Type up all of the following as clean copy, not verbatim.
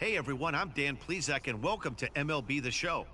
Hey everyone, I'm Dan Plezak, and welcome to MLB The Show.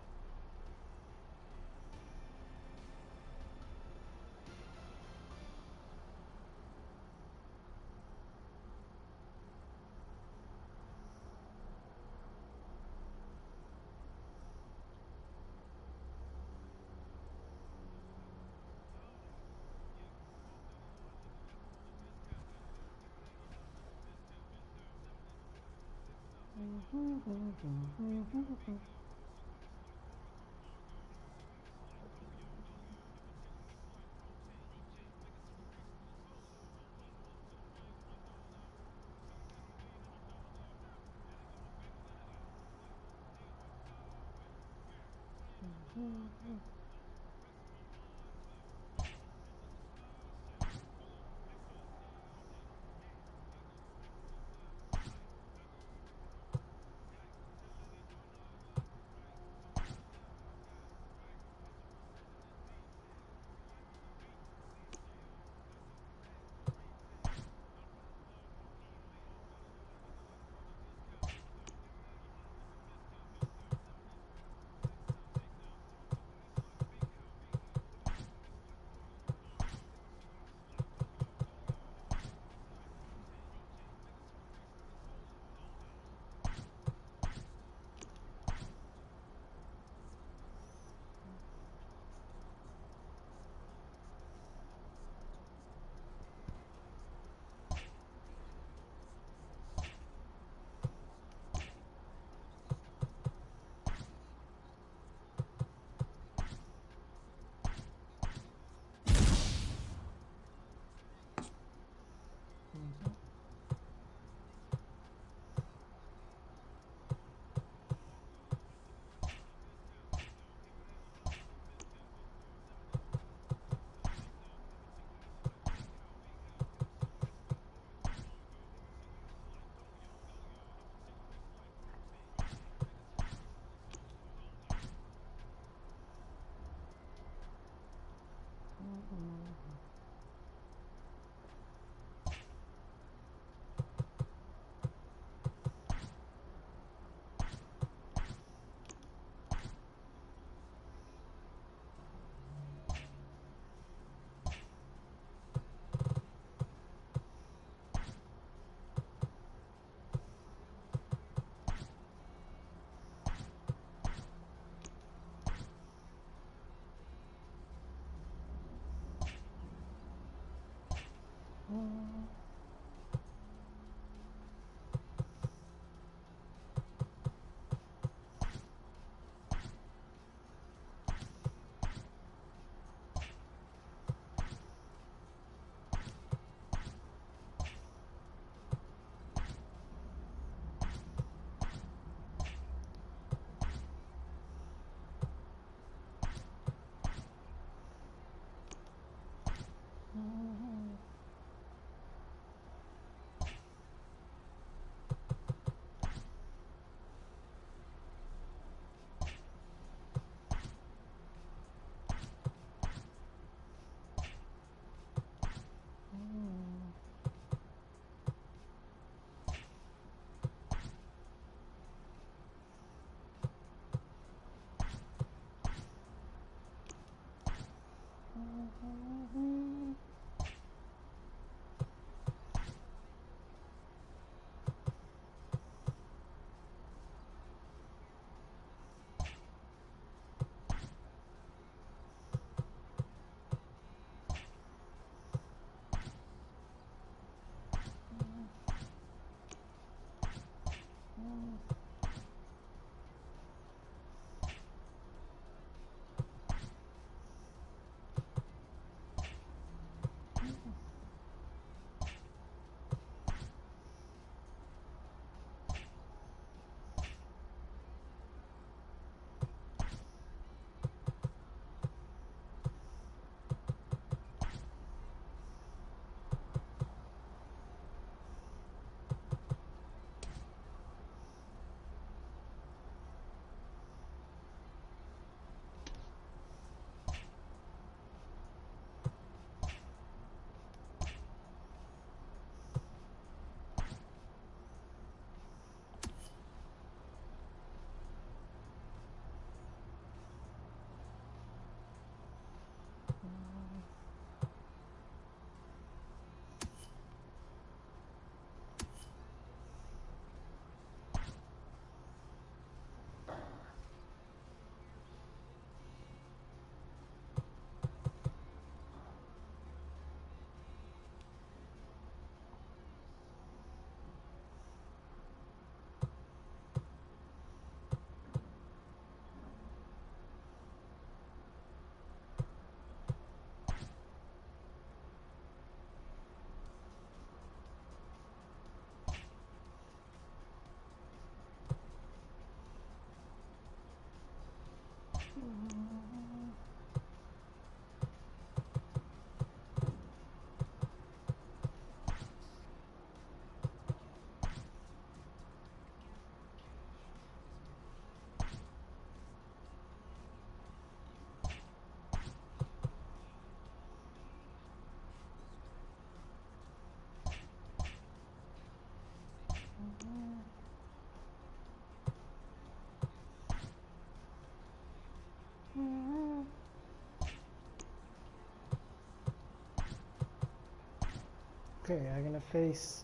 Okay, I'm gonna face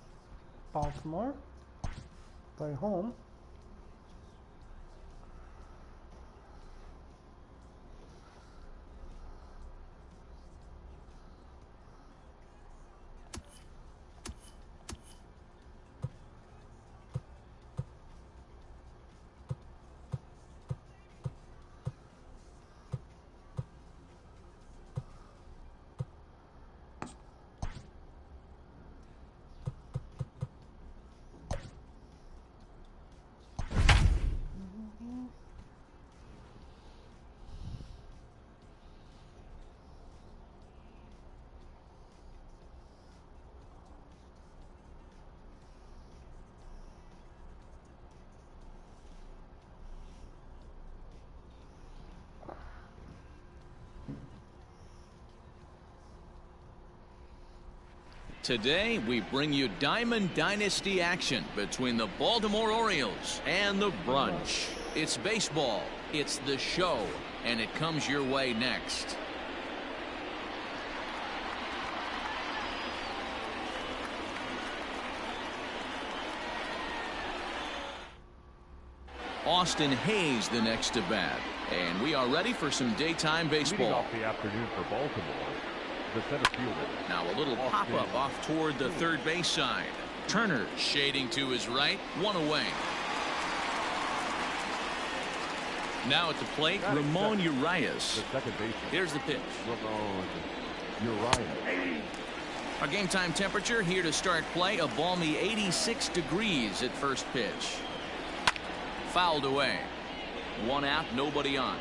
Baltimore, play home. Today, we bring you Diamond Dynasty action between the Baltimore Orioles and the Brunch. It's baseball, it's the show, and it comes your way next. Austin Hayes the next to bat, and we are ready for some daytime baseball. Leading off the afternoon for Baltimore, the center fielder. Now a little pop-up off toward the third base side. Turner shading to his right, one away. Now at the plate, Ramon Urias. The second baseman. Here's the pitch. Ramon Urias. Our game time temperature here to start play, a balmy 86 degrees at first pitch. Fouled away. One out, nobody on.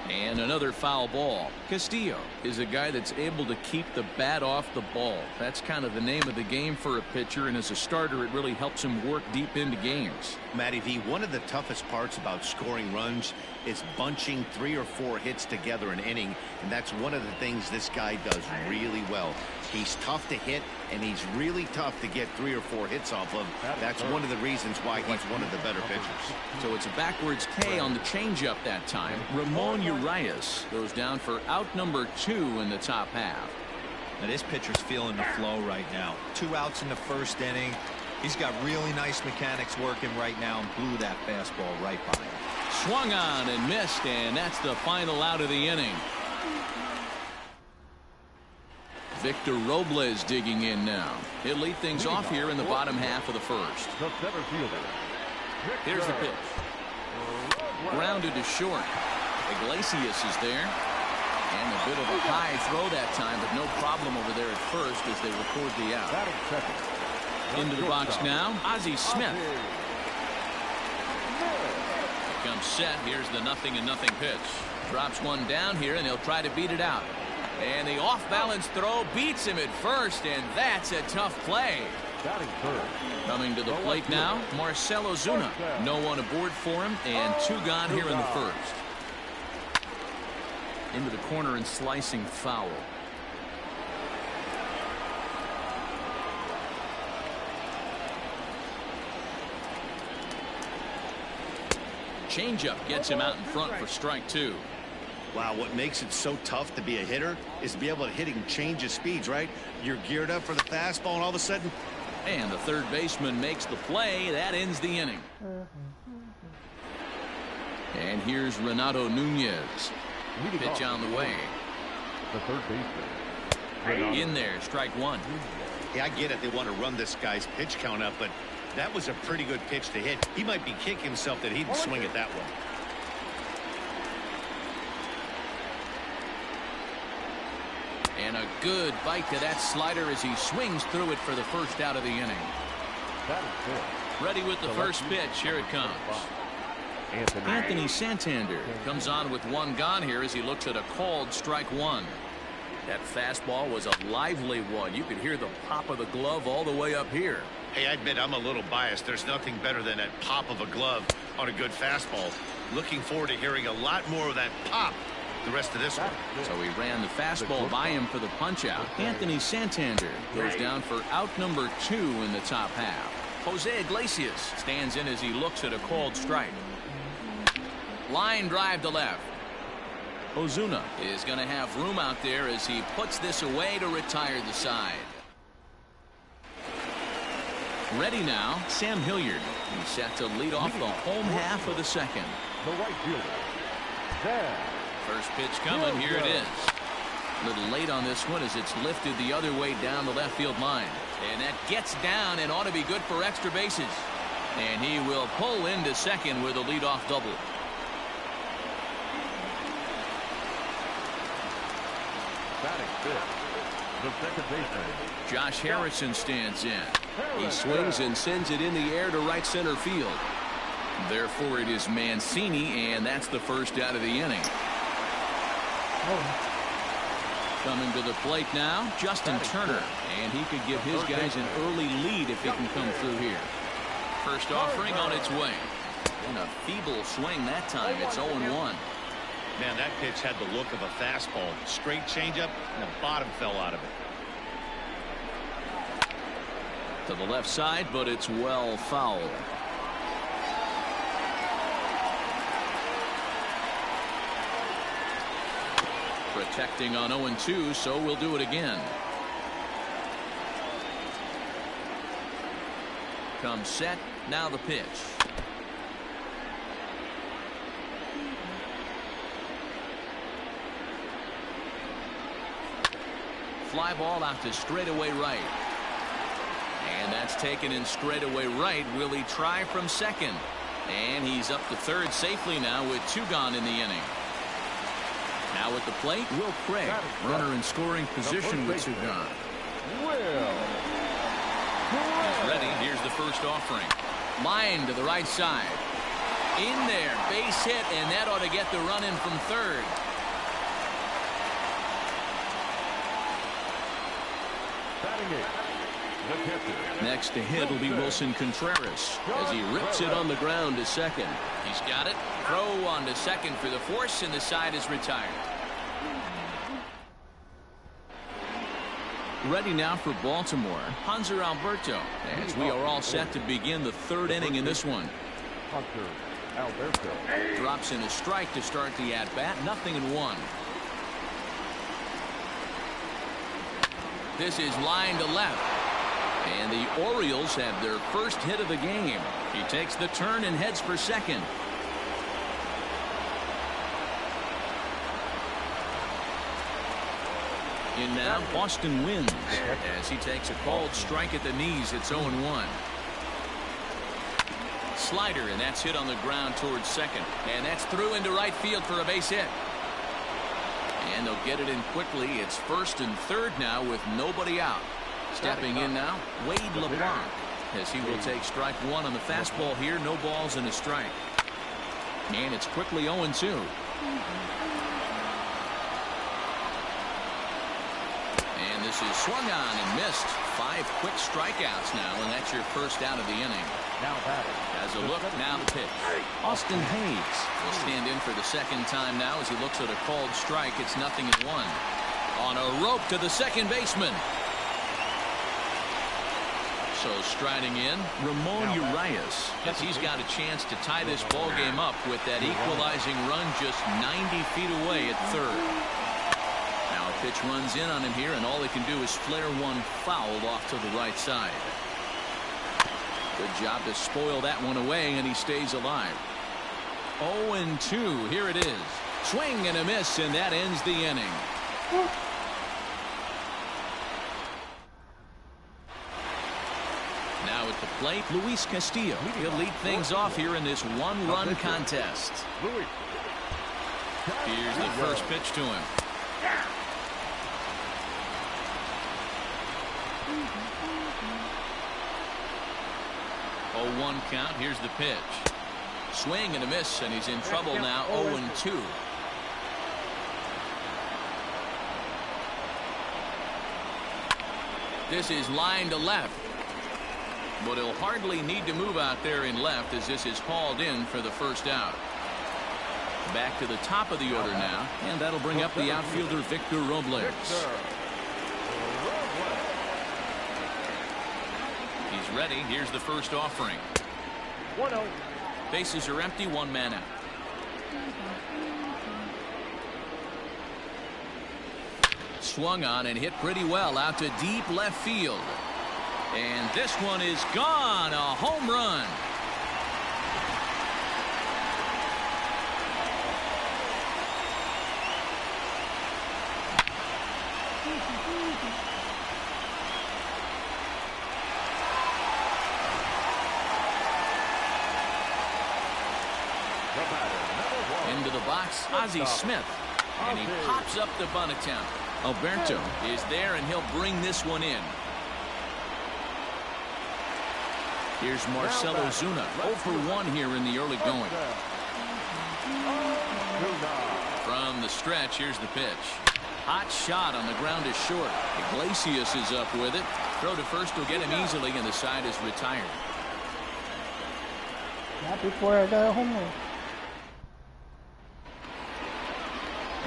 And another foul ball. Castillo is a guy that's able to keep the bat off the ball. That's kind of the name of the game for a pitcher, and as a starter, it really helps him work deep into games. Matty V, one of the toughest parts about scoring runs is bunching 3 or 4 hits together an inning, and that's one of the things this guy does really well. He's tough to hit, and he's really tough to get 3 or 4 hits off of. That's one of the reasons why he's one of the better pitchers. So it's a backwards K on the changeup that time. Ramon Urias goes down for out number 2 in the top half. Now this pitcher's feeling the flow right now. 2 outs in the first inning. He's got really nice mechanics working right now and blew that fastball right by him. Swung on and missed, and that's the final out of the inning. Victor Robles digging in now. He'll lead things off here in the bottom half of the first. The center fielder. Here's the pitch. Grounded to short. Iglesias is there. And a bit of a high throw that time, but no problem over there at first as they record the out. Into the box now, Ozzie Smith. Comes set. Here's the 0-0 pitch. Drops one down here, and he'll try to beat it out. And the off-balance throw beats him at first, and that's a tough play. Coming to the plate now, Marcell Ozuna. No one aboard for him, and 2 gone here in the first. Into the corner and slicing foul. Changeup gets him out in front for strike 2. Wow, what makes it so tough to be a hitter is to be able to hit and change his speeds, right? You're geared up for the fastball, and all of a sudden. And the third baseman makes the play. That ends the inning. And here's Renato Nunez. Pitch on the way. The third baseman. In there, strike 1. Yeah, I get it. They want to run this guy's pitch count up, but that was a pretty good pitch to hit. He might be kicking himself that he didn't swing it that way. And a good bite to that slider as he swings through it for the first out of the inning. Ready with the first pitch. Here it comes. Anthony Santander comes on with 1 gone here as he looks at a called strike 1. That fastball was a lively one. You could hear the pop of the glove all the way up here. Hey, I admit I'm a little biased. There's nothing better than that pop of a glove on a good fastball. Looking forward to hearing a lot more of that pop the rest of this one. So he ran the fastball by him for the punch out. Anthony Santander goes down for out number 2 in the top half. Jose Iglesias stands in as he looks at a called strike. Line drive to left. Ozuna is going to have room out there as he puts this away to retire the side. Ready now, Sam Hilliard. He's set to lead off the home half of the second. The right fielder, Sam. First pitch coming. Here it is. A little late on this one as it's lifted the other way down the left field line. And that gets down and ought to be good for extra bases. And he will pull into second with a leadoff double. Batting fifth, the second baseman, Josh Harrison stands in. He swings and sends it in the air to right center field. Therefore, it is Mancini, and that's the first out of the inning. Coming to the plate now, Justin Turner. And he could give his guys an early lead if he can come through here. First offering on its way. And a feeble swing that time. It's 0-1. Man, that pitch had the look of a fastball. Straight changeup, and the bottom fell out of it. To the left side, but it's well fouled. Protecting on 0-2, so we'll do it again. Comes set, now the pitch. Fly ball out to straightaway right. And that's taken in straightaway right. Will he try from second? And he's up to third safely now with 2 gone in the inning. Now at the plate, Will Craig. Runner in scoring position with 2 gone. He's ready. Here's the first offering. Line to the right side. In there. Base hit, and that ought to get the run in from third. Next to hit will be Wilson Contreras as he rips it on the ground to second. He's got it. Throw on to second for the force, and the side is retired. Ready now for Baltimore, Hanser Alberto, as we are all set to begin the 3rd inning in this one. Hanser Alberto Drops in a strike to start the at-bat. 0-1. This is line to left. And the Orioles have their first hit of the game. He takes the turn and heads for second. In now, Boston wins as he takes a called strike at the knees. It's 0-1. Slider, and that's hit on the ground towards second. And that's through into right field for a base hit. And they'll get it in quickly. It's 1st and 3rd now with nobody out. Stepping in now, Wade LeBlanc, as he will take strike 1 on the fastball here. No balls and a strike. And it's quickly 0-2. And this is swung on and missed. 5 quick strikeouts now, and that's your first out of the inning. now batting. As a look, now the pitch. Austin Hayes will stand in for the second time now as he looks at a called strike. It's 0-1. On a rope to the second baseman. So striding in, Ramon Urias, as he's got a chance to tie this ball game up with that equalizing run just 90 feet away at third. Now a pitch runs in on him here, and all he can do is flare one fouled off to the right side. Good job to spoil that one away, and he stays alive. 0-2. Here it is. Swing and a miss, and that ends the inning. Now at the plate, Luis Castillo. He'll lead things off here in this one-run contest. Here's the first pitch to him. Oh, 1 count. Here's the pitch. Swing and a miss, and he's in trouble now. 0-2. This is line to left. But he'll hardly need to move out there in left as this is hauled in for the first out. Back to the top of the order now, and that'll bring up the outfielder Victor Robles. He's ready. Here's the first offering. 1-0. Bases are empty, 1 man out. swung on and hit pretty well out to deep left field. And this one is gone. A home run. Into the box, Ozzie Smith. And he pops up the bunt attempt. Alberto is there, and he'll bring this one in. Here's Marcelo Zuna, 0 for 1 here in the early going. From the stretch, here's the pitch. Hot shot on the ground is short. Iglesias is up with it. Throw to first will get him easily, and the side is retired. Not before I got a home run.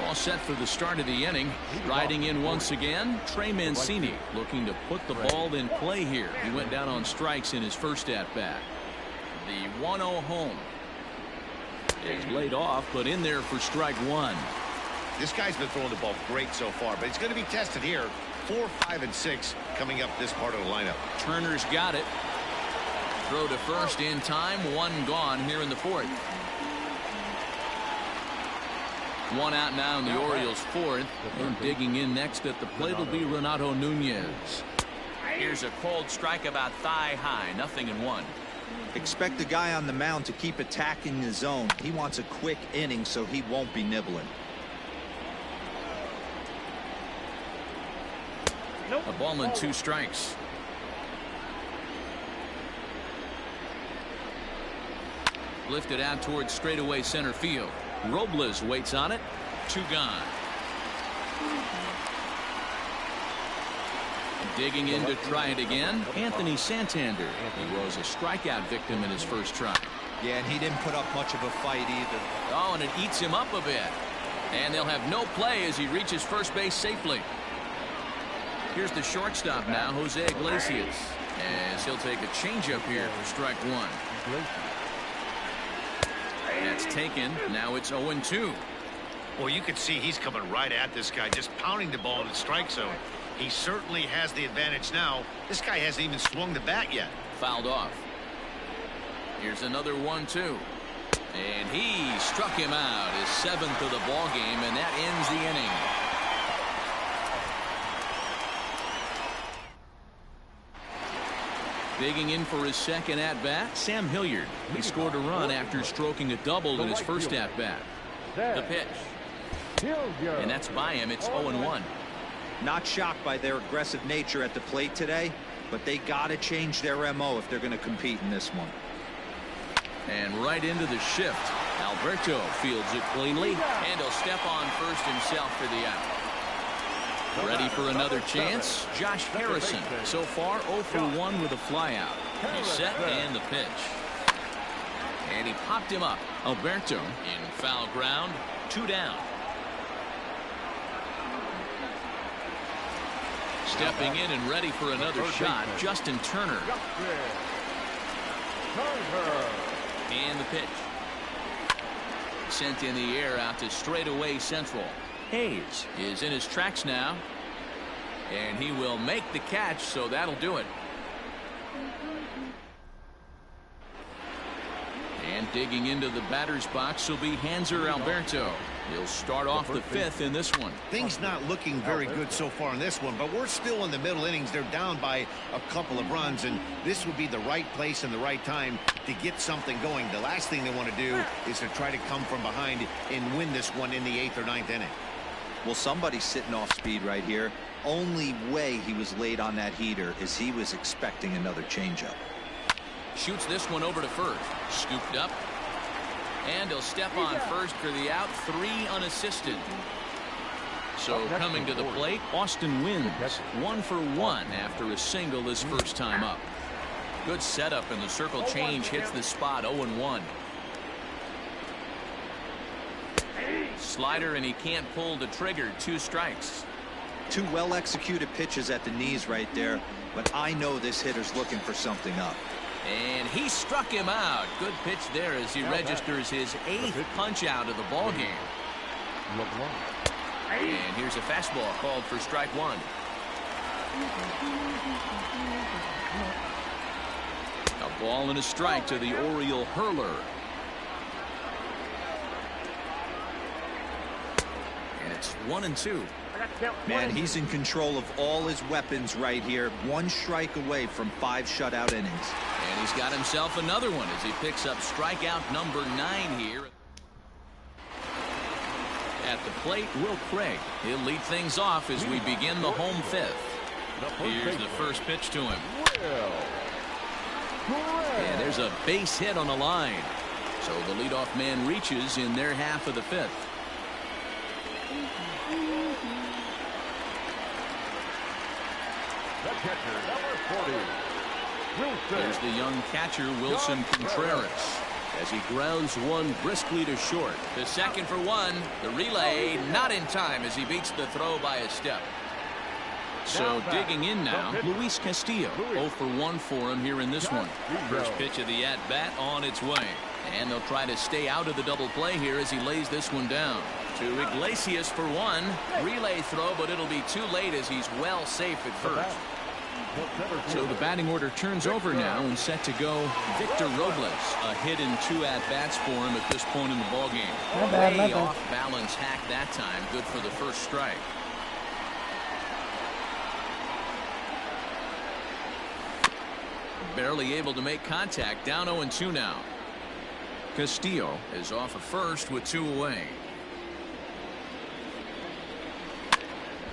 All set for the start of the inning. Riding in once again, Trey Mancini looking to put the ball in play here. He went down on strikes in his first at-bat. The 1-0 home is laid off, but in there for strike one. This guy's been throwing the ball great so far, but he's going to be tested here. 4, 5, and 6 coming up this part of the lineup. Turner's got it. Throw to first in time. One gone here in the fourth. One out now in the Orioles' fourth. And digging in next at the plate will be Renato Nunez. Here's a cold strike about thigh high. 0-1. Expect the guy on the mound to keep attacking the zone. He wants a quick inning, so he won't be nibbling. A ball and 2 strikes. Lifted out towards straightaway center field. Robles waits on it. 2 gone. Digging in to try it again, Anthony Santander. He was a strikeout victim in his first try. Yeah, and he didn't put up much of a fight either. Oh, and it eats him up a bit. And they'll have no play as he reaches first base safely. Here's the shortstop now, Jose Iglesias, as he'll take a changeup here for strike one. That's taken. Now it's 0-2. Well, you can see he's coming right at this guy, just pounding the ball in the strike zone. He certainly has the advantage now. This guy hasn't even swung the bat yet. Fouled off. Here's another 1-2. And he struck him out, his 7th of the ball game, and that ends the inning. Digging in for his second at-bat, Sam Hilliard. He scored a run after stroking a double in his first at-bat. The pitch. And that's by him. It's 0-1. Not shocked by their aggressive nature at the plate today, but they got to change their MO if they're going to compete in this one. And right into the shift. Alberto fields it cleanly, and he'll step on first himself for the out. Ready for another chance? Josh Harrison. So far 0 for 1 with a flyout. He's set and the pitch. And he popped him up. Alberto in foul ground. 2 down. Stepping in and ready for another shot, Justin Turner. And the pitch. Sent in the air out to straightaway central. Hayes is in his tracks now. And he will make the catch, so that'll do it. And digging into the batter's box will be Hanser Alberto. He'll start off the 5th in this one. Things not looking very good so far in this one, but we're still in the middle innings. They're down by a couple of runs, and this would be the right place and the right time to get something going. The last thing they want to do is to try to come from behind and win this one in the 8th or 9th inning. Well, somebody's sitting off speed right here. Only way he was late on that heater is he was expecting another changeup. Shoots this one over to first. Scooped up. And he'll step on first for the out. 3 unassisted. So coming to the plate, Austin wins. 1 for 1 after a single his first time up. Good setup, and the circle change hits the spot. 0-1. Slider, and he can't pull the trigger. 2 strikes. 2 well-executed pitches at the knees right there, but I know this hitter's looking for something up. And he struck him out. Good pitch there as he registers his 8th punch out of the ball game. And here's a fastball called for strike one. A ball and a strike to the Oriole hurler. And it's 1-2. Man, he's in control of all his weapons right here. One strike away from 5 shutout innings. And he's got himself another one as he picks up strikeout number 9 here. At the plate, Will Craig. He'll lead things off as we begin the home fifth. Here's the first pitch to him. And there's a base hit on the line. So the leadoff man reaches in their half of the fifth. The catcher, number 40, Wilson. Here's the young catcher, Wilson Contreras, as he grounds one briskly to short. The second for one. The relay not in time as he beats the throw by a step. So digging in now, Luis Castillo. 0 for 1 for him here in this one. First pitch of the at-bat on its way. And they'll try to stay out of the double play here as he lays this one down. To Iglesias for one. Relay throw, but it'll be too late as he's well safe at first. So the batting order turns over now and set to go Victor Robles. A hit in 2 at-bats for him at this point in the ballgame. Way off balance hack that time. Good for the first strike. Barely able to make contact. Down 0-2 now. Castillo is off at first with 2 away.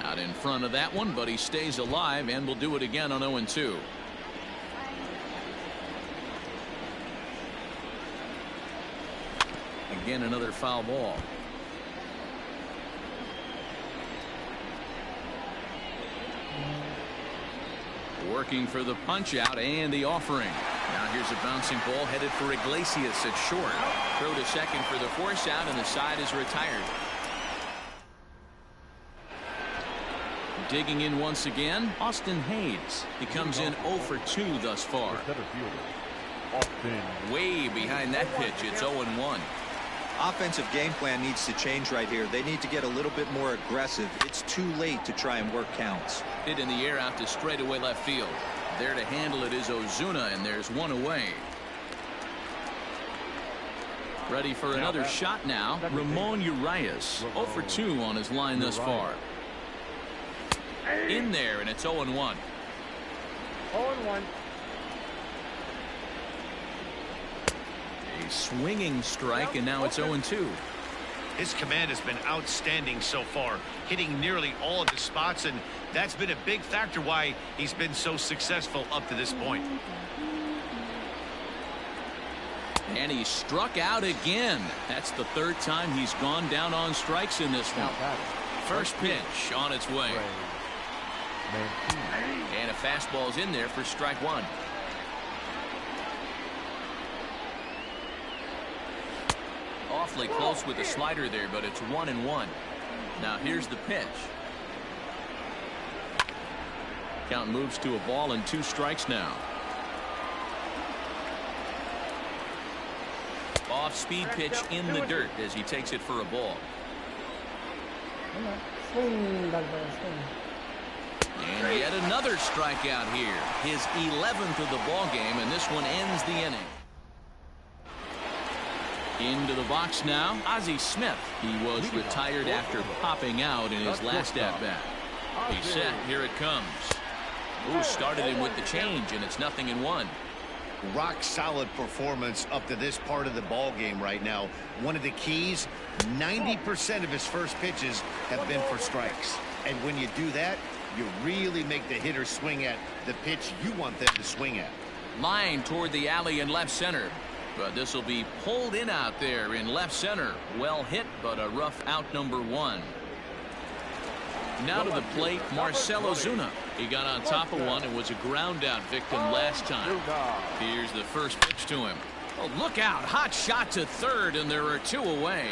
Out in front of that one, but he stays alive and will do it again on 0-2. Again, another foul ball. Working for the punch out and the offering. Now here's a bouncing ball headed for Iglesias at short. Throw to second for the force out, and the side is retired. Digging in once again, Austin Hayes. He comes in 0 for 2 thus far. Way behind that pitch. It's 0-1. Offensive game plan needs to change right here. They need to get a little bit more aggressive. It's too late to try and work counts. Hit in the air out to straightaway left field. There to handle it is Ozuna, and there's 1 away. Ready for another shot now. Ramon Urias. 0 for 2 on his line thus far. In there, and it's 0-1. 0-1. A swinging strike, and now it's 0-2. His command has been outstanding so far, hitting nearly all of the spots, and that's been a big factor why he's been so successful up to this point. And he struck out again. That's the 3rd time he's gone down on strikes in this one. First pitch on its way. And a fastball's in there for strike 1. Awfully close with the slider there, but it's 1-1. Now here's the pitch. Count moves to a ball and 2 strikes now. Off-speed pitch in the dirt as he takes it for a ball. Swing, Dagger, swing. And yet another strikeout here. His 11th of the ball game, and this one ends the inning. Into the box now, Ozzie Smith. He was retired after popping out in his last at-bat. He's set. Here it comes. Ooh, started him with the change, and it's 0-1. Rock solid performance up to this part of the ball game right now. One of the keys, 90% of his first pitches have been for strikes. And when you do that, you really make the hitter swing at the pitch you want them to swing at. Line toward the alley in left center. But this will be pulled in out there in left center. Well hit, but a rough out number 1. Now to the plate, Marcell Ozuna. He got on top of one and was a ground out victim last time. Here's the first pitch to him. Oh, look out. Hot shot to third, and there are 2 away.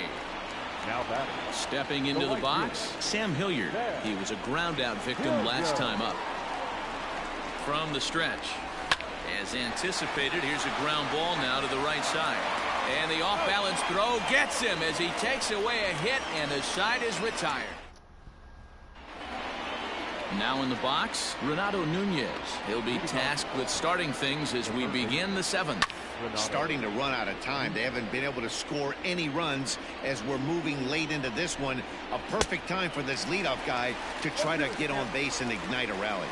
Stepping into the box, Sam Hilliard. He was a ground out victim last time up. From the stretch. As anticipated, here's a ground ball now to the right side. And the off-balance throw gets him as he takes away a hit, and the side is retired. Now in the box, Renato Nunez. He'll be tasked with starting things as we begin the 7th. Starting to run out of time. They haven't been able to score any runs as we're moving late into this one. A perfect time for this leadoff guy to try to get on base and ignite a rally.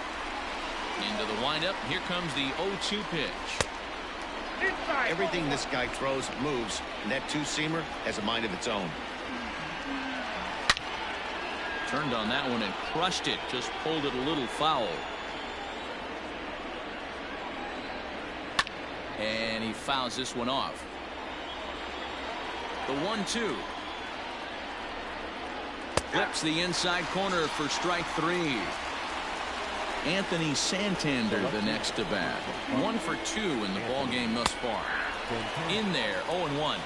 Into the windup. Here comes the 0-2 pitch. Everything this guy throws moves, and that two-seamer has a mind of its own. Turned on that one and crushed it. Just pulled it a little foul. And he fouls this one off. The 1-2. Flips the inside corner for strike 3. Anthony Santander the next to bat. 1 for 2 in the ball game thus far. In there, 0-1.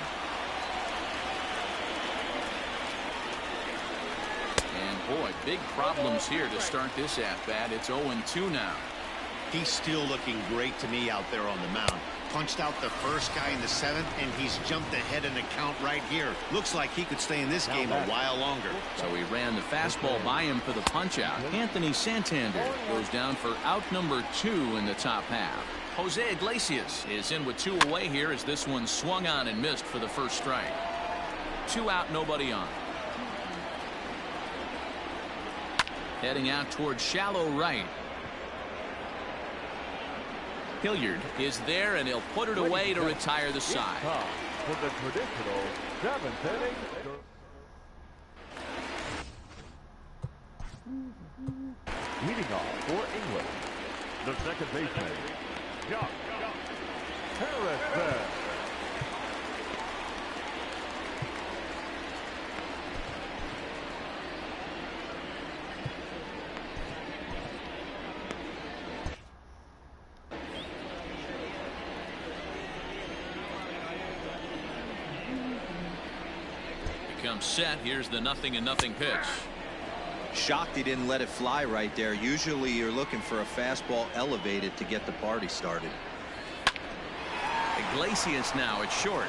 And boy, big problems here to start this at bat. It's 0-2 now. He's still looking great to me out there on the mound. Punched out the first guy in the 7th, and he's jumped ahead in the count right here. Looks like he could stay in this game a while longer. So he ran the fastball by him for the punch out. Anthony Santander goes down for out number 2 in the top half. Jose Iglesias is in with 2 away here as this one swung on and missed for the first strike. 2 out, nobody on. Heading out towards shallow right. Hilliard is there, and he'll put it away to retire the side. For the traditional 7th inning. Leading off for England, the second baseman, Josh Harrison. Comes set. Here's the 0-0 pitch. Shocked he didn't let it fly right there. Usually you're looking for a fastball elevated to get the party started. Iglesias now at short.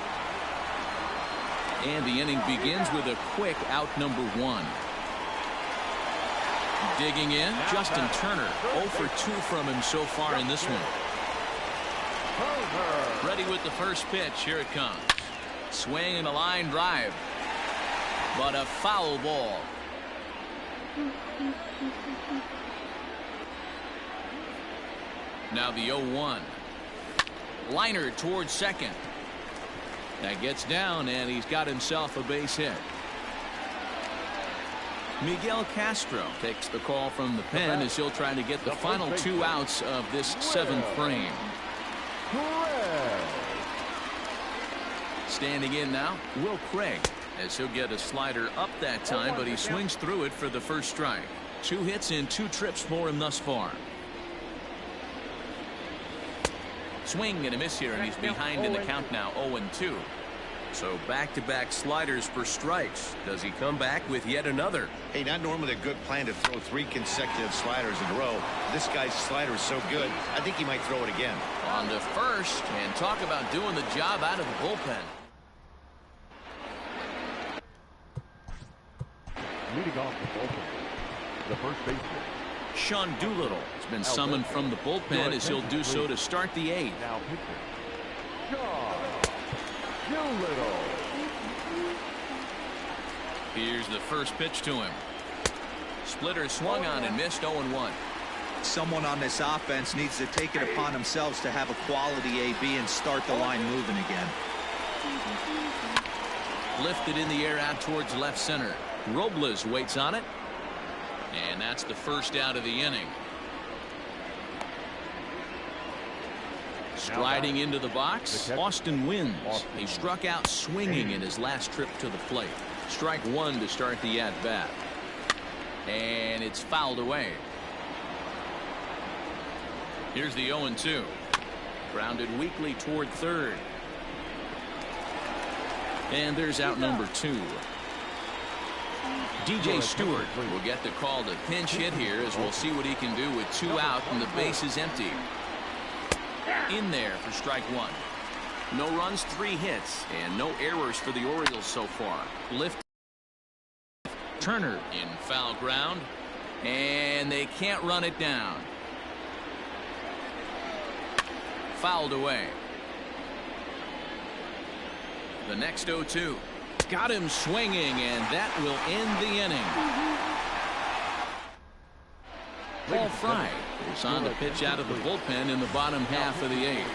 And the inning begins with a quick out number 1. Digging in, Justin Turner. 0 for 2 from him so far in this one. Ready with the first pitch. Here it comes. Swing and a line drive. But a foul ball. Now the 0-1. Liner towards second. That gets down, and he's got himself a base hit. Miguel Castro takes the call from the pen as he'll try to get the final 2 outs of this 7th frame. Standing in now, Will Craig, as he'll get a slider up that time, but he swings through it for the first strike. 2 hits in 2 trips for him thus far. Swing and a miss here, and he's behind in the count now, 0-2. So back-to-back sliders for strikes. Does he come back with yet another? Hey, not normally a good plan to throw 3 consecutive sliders in a row. This guy's slider is so good, I think he might throw it again. On to first, and talk about doing the job out of the bullpen. Leading off the bullpen, the first baseman, Sean Doolittle has been summoned from the bullpen as he'll do so to start the 8th. Now pitching, Sean Doolittle. Here's the first pitch to him. Splitter swung on and missed. 0-1. Someone on this offense needs to take it upon themselves to have a quality AB and start the line moving again. Lifted in the air out towards left center. Robles waits on it. And that's the first out of the inning. Striding into the box, Austin Wynns. He struck out swinging in his last trip to the plate. Strike 1 to start the at-bat. And it's fouled away. Here's the 0-2. Grounded weakly toward third. And there's out number 2. DJ Stewart will get the call to pinch hit here as we'll see what he can do with 2 out and the base is empty. In there for strike 1. No runs, 3 hits, and no errors for the Orioles so far. Lift. Turner in foul ground. And they can't run it down. Fouled away. The next 0-2. Got him swinging, and that will end the inning. Paul Fry is on the pitch out of the bullpen in the bottom half of the 8th.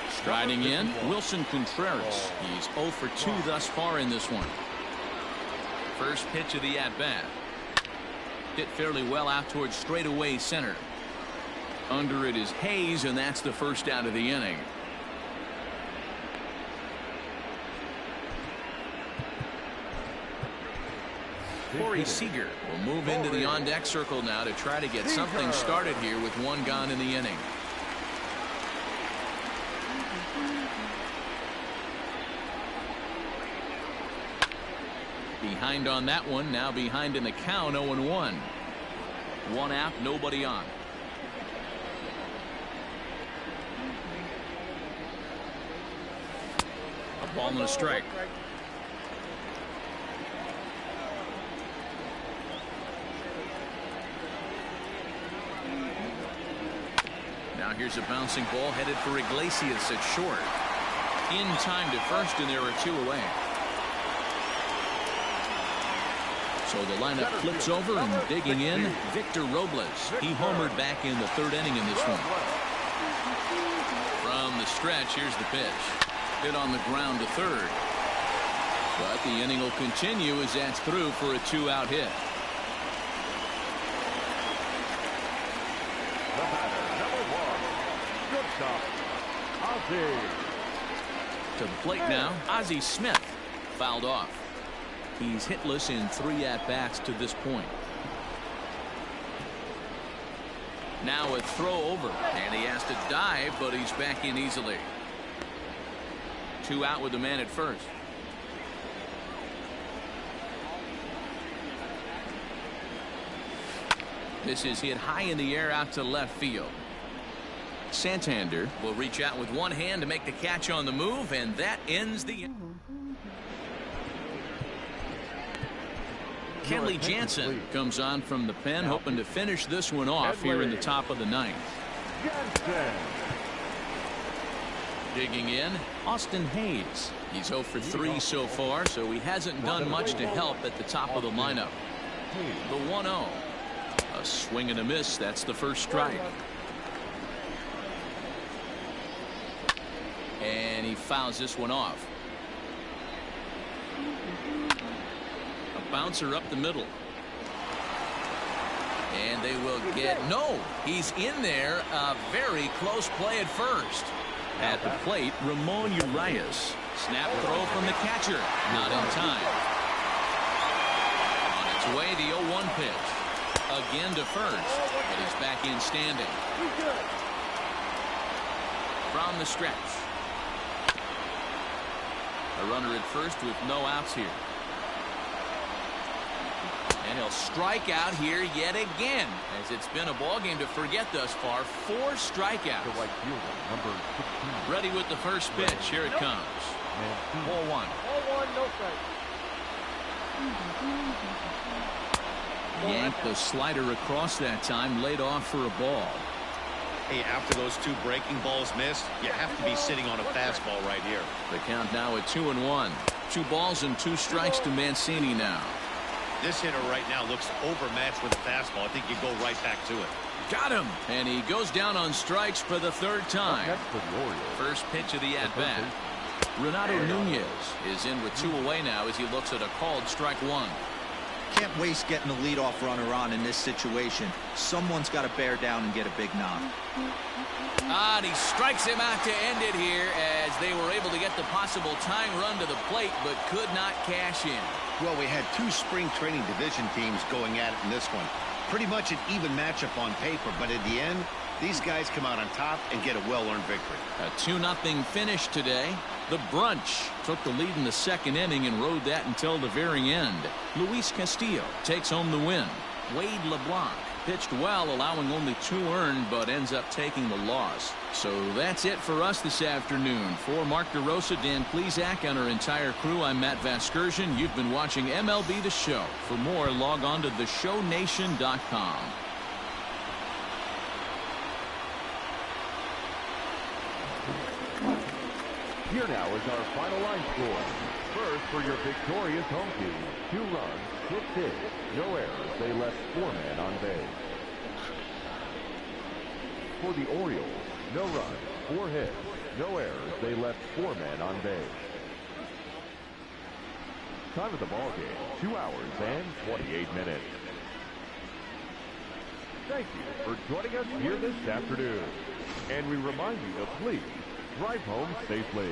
Striding in, Wilson Contreras. He's 0 for 2 thus far in this one. First pitch of the at-bat. Hit fairly well out towards straightaway center. Under it is Hayes, and that's the first out of the inning. Corey Seager will move into the on-deck circle now to try to get something started here with 1 gone in the inning. Behind on that one, now behind in the count, 0-1. 1 out, nobody on. A ball and a strike. Now here's a bouncing ball headed for Iglesias at short. In time to first, and there are 2 away. So the lineup flips over, and digging in, Victor Robles. He homered back in the 3rd inning in this one. From the stretch, here's the pitch. Hit on the ground to 3rd. But the inning will continue as that's through for a 2-out hit. The batter, number 1, Ozzie. To the plate now, Ozzie Smith. Fouled off. He's hitless in 3 at-bats to this point. Now a throw over, and he has to dive, but he's back in easily. 2 out with the man at first. This is hit high in the air out to left field. Santander will reach out with 1 hand to make the catch on the move, and that ends the inning. Kenley Jansen comes on from the pen, hoping to finish this one off here in the top of the 9th. Digging in, Austin Hayes. He's 0 for 3 so far, so he hasn't done much to help at the top of the lineup. The 1-0. A swing and a miss. That's the first strike. And he fouls this one off. Bouncer up the middle. And they will get no. He's in there. A very close play at first. At the plate, Ramon Urias. Snap throw from the catcher. Not in time. On its way, the 0-1 pitch. Again to first. But he's back in standing. From the stretch. A runner at first with no outs here. And he'll strike out here yet again, as it's been a ball game to forget thus far. 4 strikeouts. Ready with the first pitch. Here it comes. Ball 1. No strike. Yanked the slider across that time, laid off for a ball. Hey, after those 2 breaking balls missed, you have to be sitting on a fastball right here. The count now at 2-1. 2 balls and 2 strikes to Mancini now. This hitter right now looks overmatched with a fastball. I think you go right back to it. Got him. And he goes down on strikes for the 3rd time. First pitch of the at-bat. Renato Nunez is in with 2 away now as he looks at a called strike 1. Can't waste getting a leadoff runner on in this situation. Someone's got to bear down and get a big knock. And he strikes him out to end it here, as they were able to get the possible tying run to the plate but could not cash in. Well, we had 2 spring training division teams going at it in this one. Pretty much an even matchup on paper, but at the end, these guys come out on top and get a well-earned victory. A 2-0 finish today. The Brunch took the lead in the 2nd inning and rode that until the very end. Luis Castillo takes home the win. Wade LeBlanc Pitched well, allowing only 2 earned, but ends up taking the loss. So that's it for us this afternoon. For Mark DeRosa, Dan Plesac, and our entire crew, I'm Matt Vasgersian. You've been watching MLB The Show. For more, log on to theshownation.com. Here now is our final line score. First, for your victorious home team, 2 runs, 6 hits, no errors. They left 4 men on base. For the Orioles, no runs, 4 hits, no errors. They left 4 men on base. Time of the ball game, 2 hours and 28 minutes. Thank you for joining us here this afternoon. And we remind you to please drive home safely.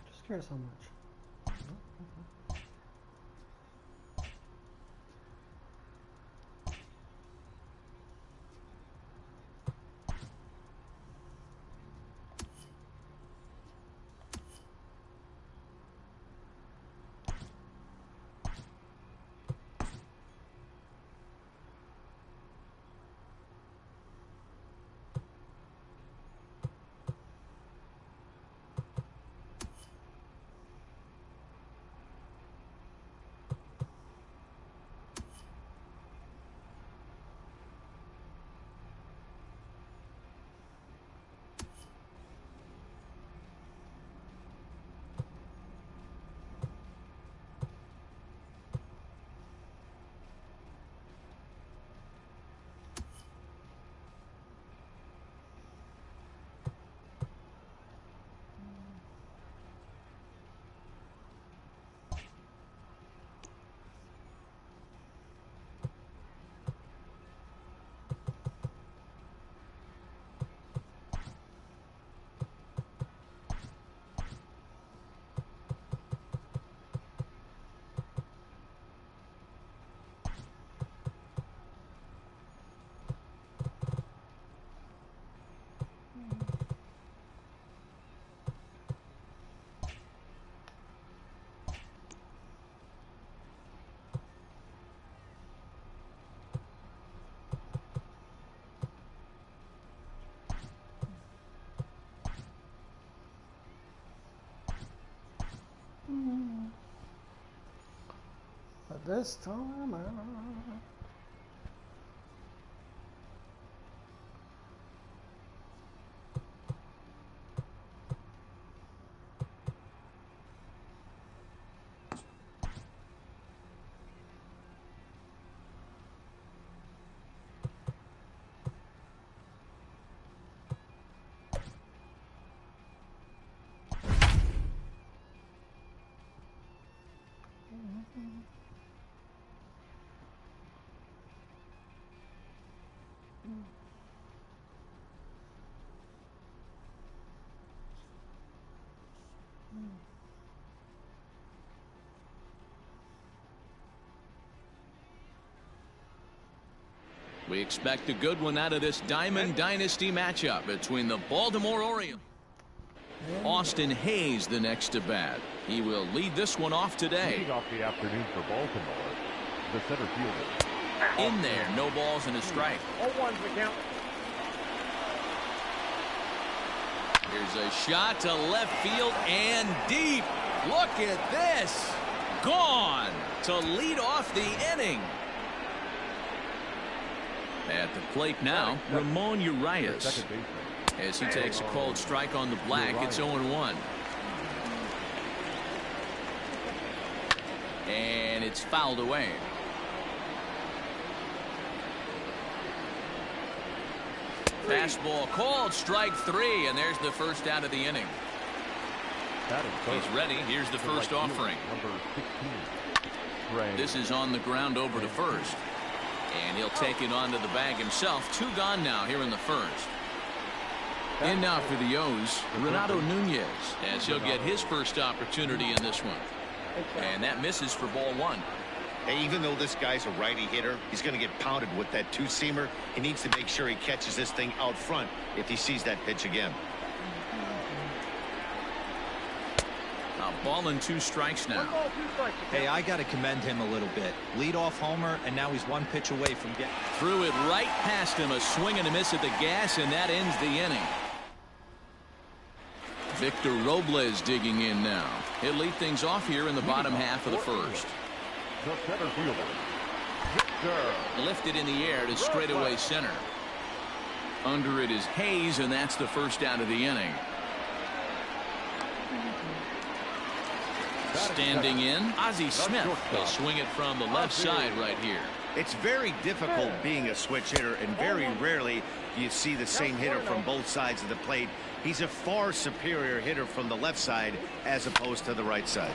Just curious how much. But this time, We expect a good one out of this Diamond Dynasty matchup between the Baltimore Orioles. Austin Hayes the next to bat. He will lead this one off today. Leading off the afternoon for Baltimore, the center fielder. In there, no balls and a strike. 0-1's the count. Here's a shot to left field and deep. Look at this. Gone to lead off the inning. At the plate now, Ramon Urias. As he takes a cold strike on the black, it's 0-1. And it's fouled away. Fastball called, strike 3, and there's the first out of the inning. He's ready. Here's the first offering. This is on the ground over to first. And he'll take it onto the bag himself. 2 gone now here in the first. In now for the O's, Renato Nunez, as he'll get his first opportunity in this one. And that misses for ball 1. Hey, even though this guy's a righty hitter, he's going to get pounded with that 2-seamer. He needs to make sure he catches this thing out front if he sees that pitch again. A ball and 2 strikes now. Hey, I got to commend him a little bit. Leadoff homer, and now he's 1 pitch away from getting. Threw it right past him. A swing and a miss at the gas, and that ends the inning. Victor Robles digging in now. He'll lead things off here in the bottom half of the first. The center fielder, Victor. Lifted in the air to straightaway center. Under it is Hayes, and that's the first out of the inning. Standing in, Ozzie Smith. He'll swing it from the left side right here. It's very difficult being a switch hitter, and very rarely do you see the same hitter from both sides of the plate. He's a far superior hitter from the left side as opposed to the right side.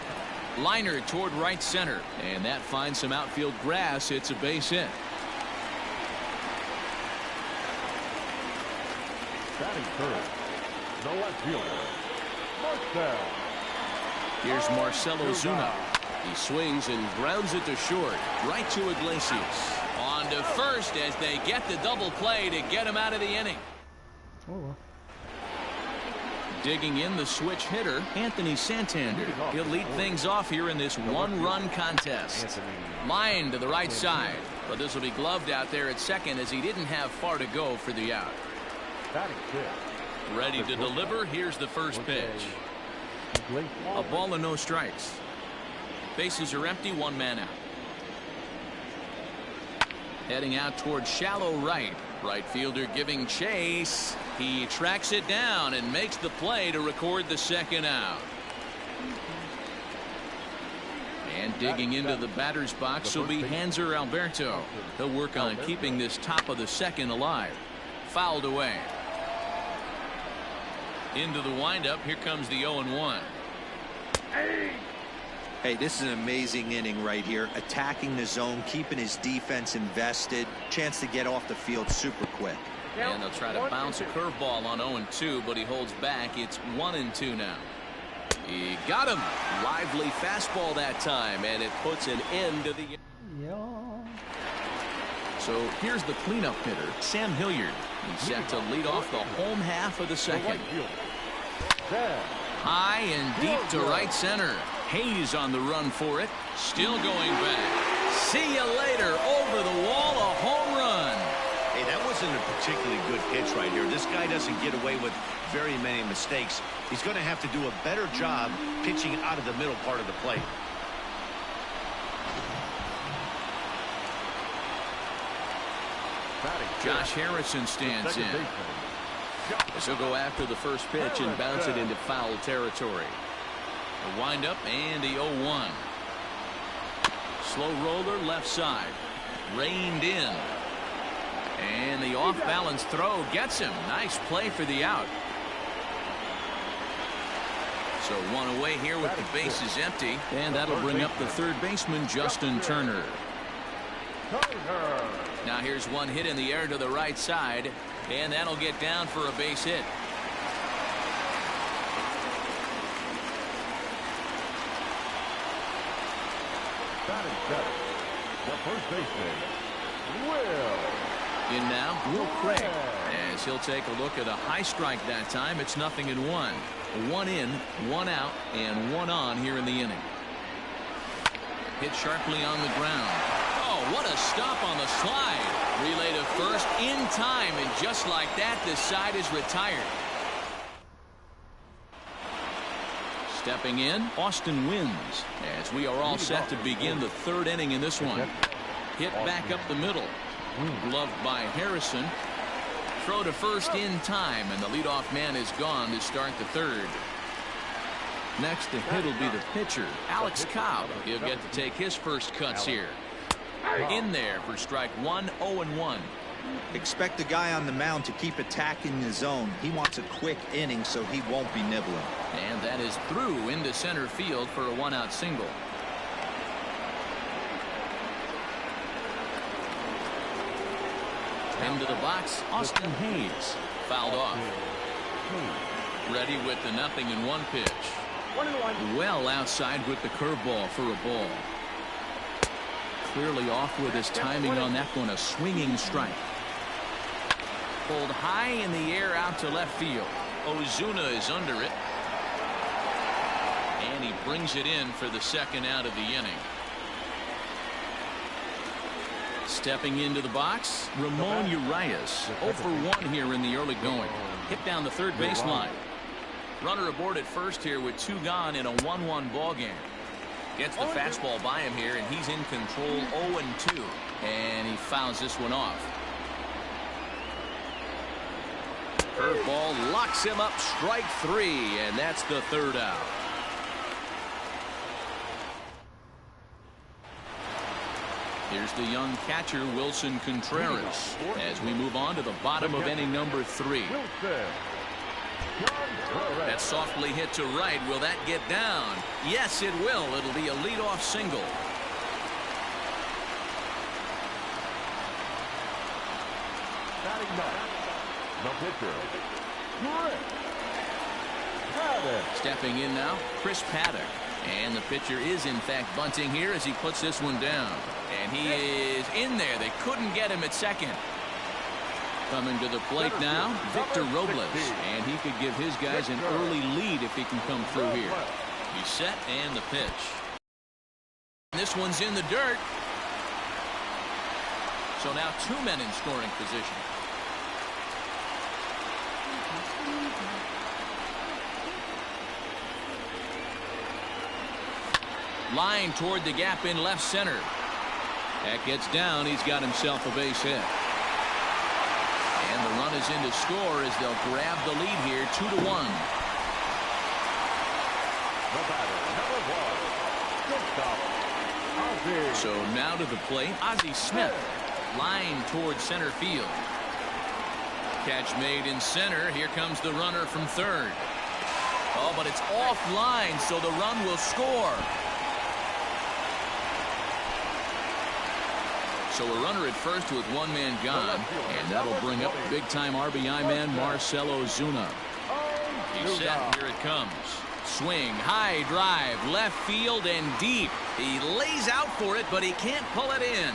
Liner toward right center, and that finds some outfield grass. It's a base hit. Batting first, the left fielder, Marcell. Here's Marcell Ozuna. He swings and grounds it to short, right to Iglesias. On to first as they get the double play to get him out of the inning. Oh. Digging in the switch hitter, Anthony Santander. He'll lead things off here in this one-run contest. Line to the right side, but this will be gloved out there at second as he didn't have far to go for the out. Ready to deliver. Here's the first pitch. A ball and no strikes. Bases are empty, one man out. Heading out toward shallow right. Right fielder giving chase. He tracks it down and makes the play to record the second out. And digging into the batter's box will be Hanser Alberto. He'll work on keeping this top of the second alive. Fouled away. Into the windup. Here comes the 0-1. Hey, this is an amazing inning right here. Attacking the zone, keeping his defense invested. Chance to get off the field super quick. And they'll try to bounce a curveball on 0-2, but he holds back. It's 1-2 now. He got him. Lively fastball that time, and it puts an end to the... Yeah. So here's the cleanup hitter, Sam Hilliard. He's set to lead off the home half of the second. High and deep to right center. Hayes on the run for it. Still going back. See you later. Over the wall, a home run. Hey, that wasn't a particularly good pitch right here. This guy doesn't get away with very many mistakes. He's going to have to do a better job pitching out of the middle part of the plate. Josh Harrison stands in. He'll go after the first pitch and bounce it into foul territory. A windup and the 0-1. Slow roller left side. Reined in. And the off-balance throw gets him. Nice play for the out. So one away here with the bases empty. And that'll bring up the third baseman, Justin Turner. Now here's one hit in the air to the right side. And that'll get down for a base hit. The first baseman, Will. In now, Will Craig. As he'll take a look at a high strike that time. It's 0-1. One in, one out, and one on here in the inning. Hit sharply on the ground. Oh, what a stop on the slide. Relay to first in time, and just like that, the side is retired. Stepping in, Austin Wins, as we are all set to begin the third inning in this one. Hit back up the middle. Gloved by Harrison. Throw to first in time, and the leadoff man is gone to start the third. Next to hit will be the pitcher, Alex Cobb. He'll get to take his first cuts here. In there for strike one, 0-1. Expect the guy on the mound to keep attacking the zone. He wants a quick inning so he won't be nibbling. And that is through into center field for a one-out single. Into the box, Austin Hayes. Fouled off. Ready with the 0-1 pitch. Well outside with the curveball for a ball. Clearly off with his timing on that one. A swinging strike. Pulled high in the air out to left field. Ozuna is under it. And he brings it in for the second out of the inning. Stepping into the box, Ramon Urias. 0 for 1 here in the early going. Hit down the third baseline. Runner aboard at first here with 2 gone in a 1-1 ball game. Gets the fastball by him here, and he's in control. 0-2, and he fouls this one off. Curveball locks him up. Strike 3, and that's the third out. Here's the young catcher, Wilson Contreras, as we move on to the bottom of inning number 3. That softly hit to right. Will that get down? Yes, it will. It'll be a leadoff single. Batting ninth, the pitcher, Stepping in now, Chris Paddock. And the pitcher is, in fact, bunting here as he puts this one down. And he is in there. They couldn't get him at second. Coming to the plate now, Victor Robles. And he could give his guys an early lead if he can come through here. He's set and the pitch. This one's in the dirt. So now 2 men in scoring position. Line toward the gap in left center. That gets down. He's got himself a base hit. And the run is in to score as they'll grab the lead here 2-1. The batter, number 1, So now to the plate, Ozzie Smith. Line towards center field. Catch made in center. Here comes the runner from third. Oh, but it's offline, so the run will score. So a runner at first with 1 man gone, and that'll bring up big-time RBI man Marcell Ozuna. He's set. Here it comes. Swing, high drive, left field and deep. He lays out for it, but he can't pull it in.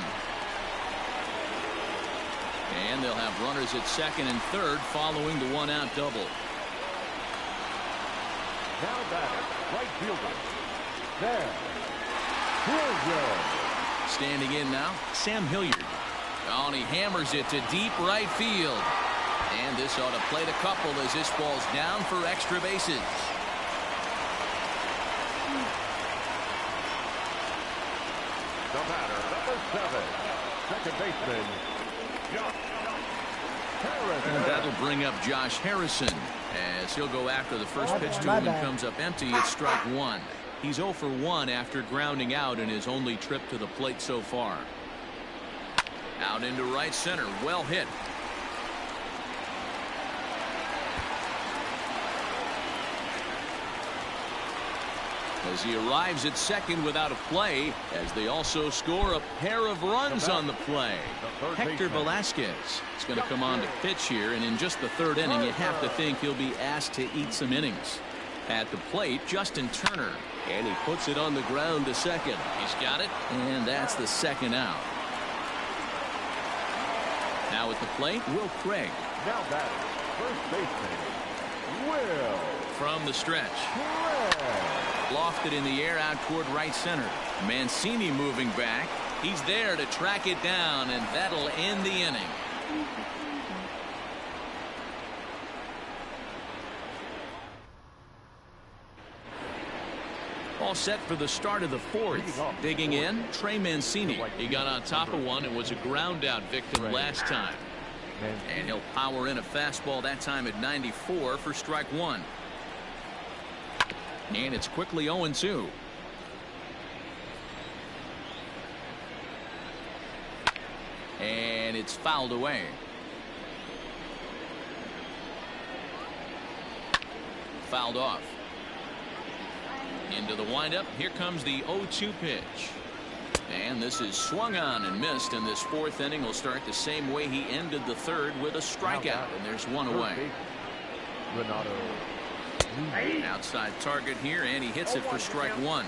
And they'll have runners at second and third following the 1-out double. now batting, right fielder, there, Standing in now, Sam Hilliard. Oh, and he hammers it to deep right field. And this ought to play the couple as this ball's down for extra bases. the batter, number 7, second baseman, Josh Harrison. And that'll bring up Josh Harrison as he'll go after the first pitch to him and comes up empty. It's strike 1. He's 0 for 1 after grounding out in his only trip to the plate so far. Out into right center. Well hit. As he arrives at second without a play, as they also score a pair of runs on the play. Hector Velasquez is going to come on to pitch here, and in just the 3rd inning, you have to think he'll be asked to eat some innings. At the plate, Justin Turner, and he puts it on the ground to second. He's got it, and that's the 2nd out. Now at the plate, Will Craig. Now batting, first baseman, Will. From the stretch. Lofted in the air out toward right center. Mancini moving back. He's there to track it down, and that'll end the inning. All set for the start of the 4th. Digging in, Trey Mancini. He got on top of one and was a ground out victim last time. And he'll power in a fastball that time at 94 for strike 1. And it's quickly 0-2. And it's fouled away. Fouled off. Into the windup. Here comes the 0-2 pitch. And this is swung on and missed, and this 4th inning will start the same way he ended the 3rd with a strikeout, and there's one away. Renato. Outside target here, and he hits it for strike 1.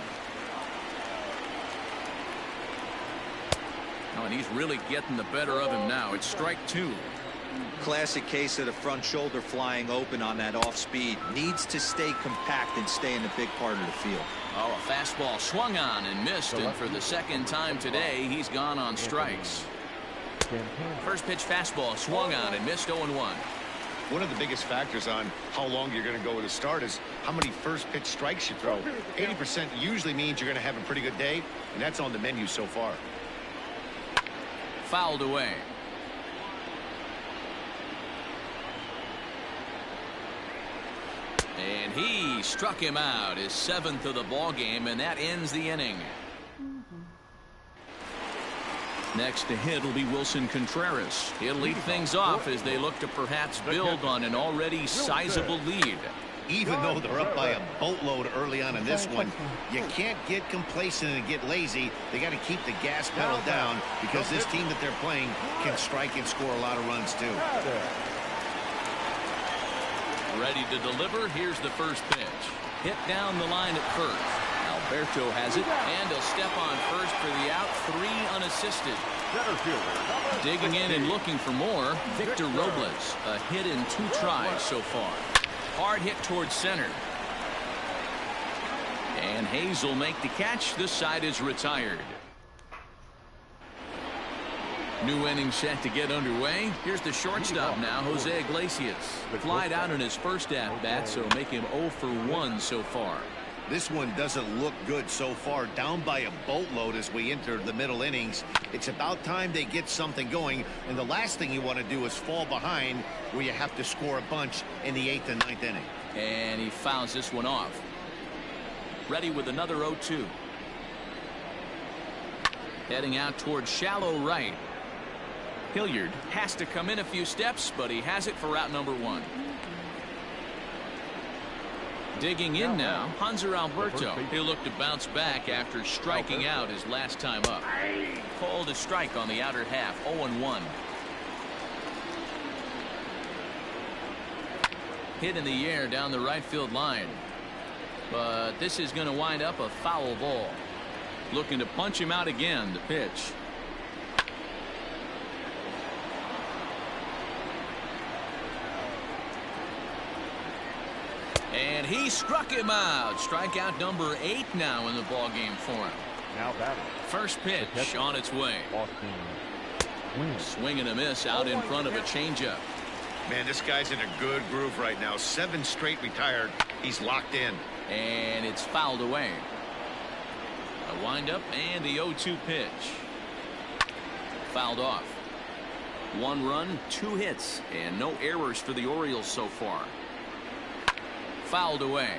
Oh, and he's really getting the better of him now. It's strike 2. Classic case of the front shoulder flying open on that off speed. Needs to stay compact and stay in the big part of the field. Oh, a fastball swung on and missed, and for the 2nd time today, he's gone on strikes. First pitch fastball swung on and missed 0-1. One of the biggest factors on how long you're going to go with a start is how many first pitch strikes you throw. 80% usually means you're going to have a pretty good day, and that's on the menu so far. Fouled away. And he struck him out, his 7th of the ball game, and that ends the inning. Next to hit will be Wilson Contreras. He'll lead things off as they look to perhaps build on an already sizable lead. Even though they're up by a boatload early on in this one, you can't get complacent and get lazy. They got to keep the gas pedal down because this team that they're playing can strike and score a lot of runs too. Ready to deliver. Here's the first pitch. Hit down the line at first. Alberto has it, and he'll step on first for the out. 3 unassisted. Digging in and looking for more, Victor Robles. A hit in 2 tries so far. Hard hit towards center. And Hayes will make the catch. This side is retired. New inning set to get underway. Here's the shortstop now, Jose Iglesias. Flied out in his first at-bat, so make him 0 for 1 so far. This one doesn't look good so far. Down by a boatload as we enter the middle innings. It's about time they get something going, and the last thing you want to do is fall behind where you have to score a bunch in the 8th and 9th inning. And he fouls this one off. Ready with another 0-2. Heading out towards shallow right. Hilliard has to come in a few steps, but he has it for route number 1. Digging in now, Hanser Alberto. He'll look to bounce back after striking out his last time up. Called a strike on the outer half, 0-1. Hit in the air down the right field line. But this is going to wind up a foul ball. Looking to punch him out again, the pitch. And he struck him out. Strikeout number 8 now in the ball game for him. Now batting. First pitch on its way. Swing and a miss out in front of a changeup. Man, this guy's in a good groove right now. 7 straight retired. He's locked in. And it's fouled away. A windup and the 0-2 pitch. Fouled off. 1 run, 2 hits, and no errors for the Orioles so far. Fouled away.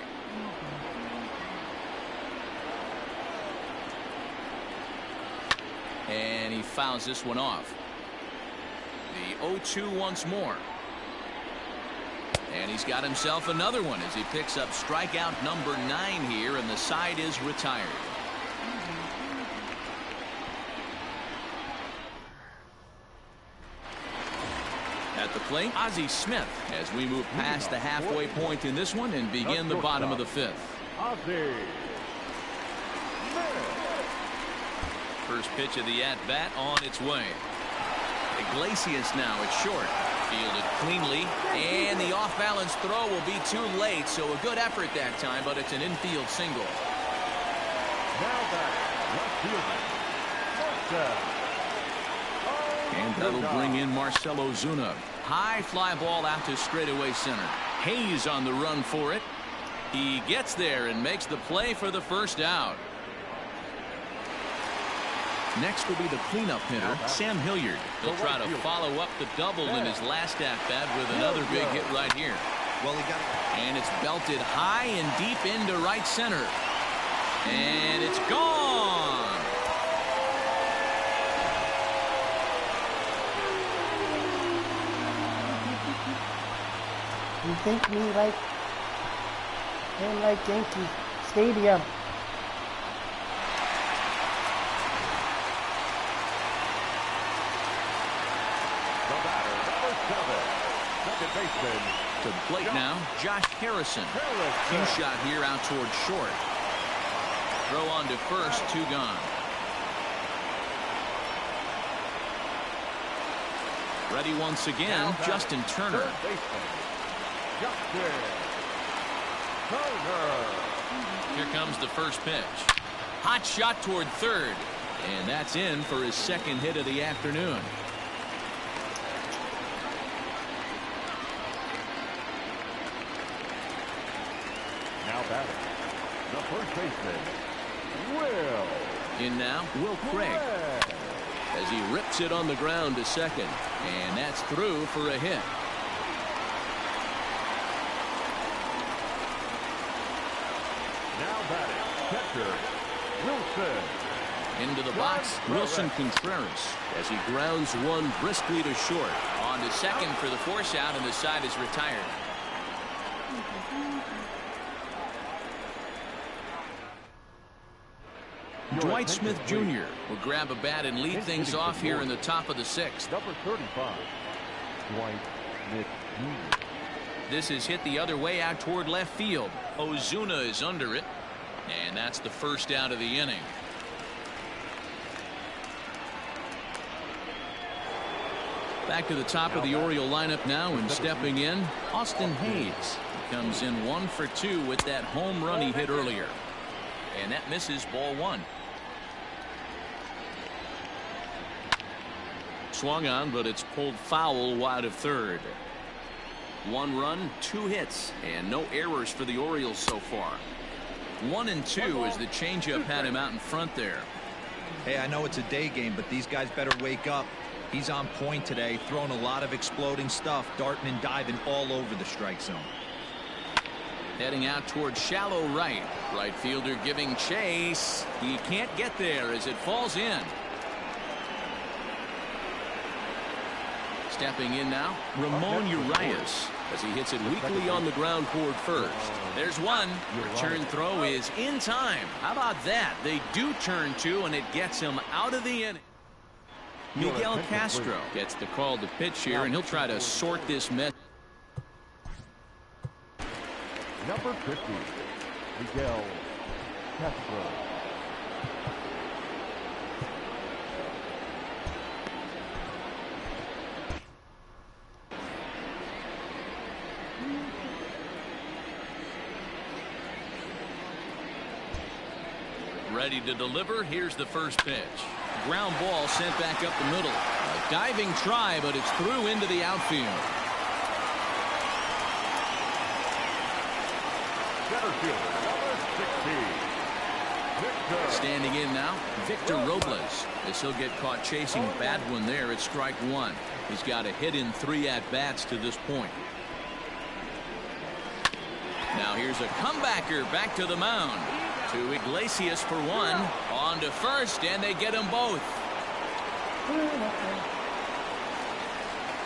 And he fouls this one off. The 0-2 once more. And he's got himself another one as he picks up strikeout number 9 here, and the side is retired. At the plate, Ozzie Smith, as we move past the halfway point in this one and begin the bottom of the 5th. First pitch of the at-bat on its way. Iglesias now at short. Fielded cleanly, and the off-balance throw will be too late, so a good effort that time, but it's an infield single. Now back, left fielder. And that'll bring in Marcelo Zuna. High fly ball out to straightaway center. Hayes on the run for it. He gets there and makes the play for the first out. Next will be the cleanup hitter, Sam Hilliard. He'll try to follow up the double in his last at-bat with another big hit right here. Well, he got it. And it's belted high and deep into right center. And it's gone. You think me like Yankee Stadium. To the plate now, Josh Harrison. Cue shot here out towards short. Throw on to first, 2 gone. Ready once again, Justin Turner. Here comes the first pitch. Hot shot toward third. And that's in for his 2nd hit of the afternoon. Now batting, the first baseman, Will. In now, Will Craig. As he rips it on the ground to second. And that's through for a hit. Now batting, catcher, Wilson. Into the box, Wilson Contreras as he grounds one briskly to short. On to second for the force out, and the side is retired. Dwight Smith Jr. will grab a bat and lead things off here in the top of the sixth. Number 35, Dwight Smith Jr. This is hit the other way out toward left field. Ozuna is under it, and that's the first out of the inning. Back to the top of the Oriole lineup now, and stepping in, Austin Hayes. He comes in 1 for 2 with that home run he hit earlier. And that misses, ball 1. Swung on, but it's pulled foul wide of third. 1 run, 2 hits, and no errors for the Orioles so far. 1 and 2 as the changeup had him out in front there. Hey, I know it's a day game, but these guys better wake up. He's on point today, throwing a lot of exploding stuff, darting and diving all over the strike zone. Heading out towards shallow right. Right fielder giving chase. He can't get there as it falls in. Stepping in now, Ramon Urias as he hits it weakly on the ground toward first. There's one. Return throw is in time. How about that? They do turn 2, and it gets him out of the inning. Miguel Castro gets the call to pitch here, and he'll try to sort this mess. Number 50, Miguel Castro. Ready to deliver. Here's the first pitch. Ground ball sent back up the middle. A diving try, but it's through into the outfield. Center fielder, number 16, Victor. Standing in now, Victor Robles. As he'll get caught chasing bad one there at strike 1. He's got a hit in 3 at-bats to this point. Now here's a comebacker back to the mound. To Iglesias for 1. On to first, and they get them both.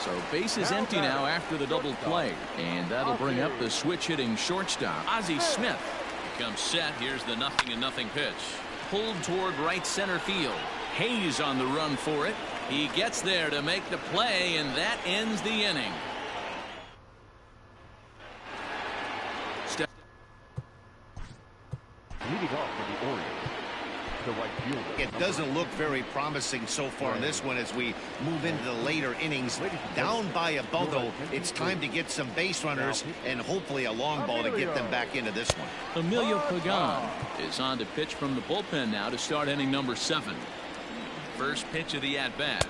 So base is empty now after the double play. And that'll bring up the switch-hitting shortstop, Ozzie Smith. Comes set. Here's the 0-0 pitch. Pulled toward right center field. Hayes on the run for it. He gets there to make the play, and that ends the inning. Leading off for the Orioles, the right fielder. It doesn't look very promising so far in this one as we move into the later innings. Down by a bundle, it's time to get some base runners and hopefully a long ball to get them back into this one. Emilio Pagan is on to pitch from the bullpen now to start inning number 7. First pitch of the at-bat.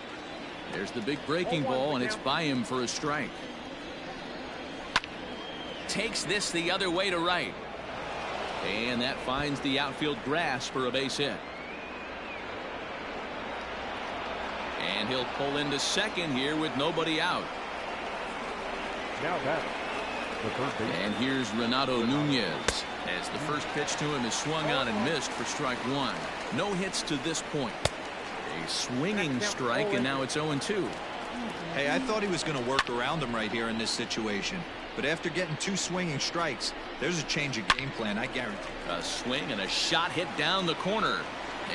There's the big breaking ball, and it's by him for a strike. Takes this the other way to right. And that finds the outfield grass for a base hit. And he'll pull into second here with nobody out. Now that the third base. And here's Renato Nunez as the first pitch to him is swung on and missed for strike 1. No hits to this point. A swinging strike, and now it's 0-2. Hey, I thought he was going to work around him right here in this situation. But after getting 2 swinging strikes, there's a change of game plan, I guarantee. A swing and a shot hit down the corner.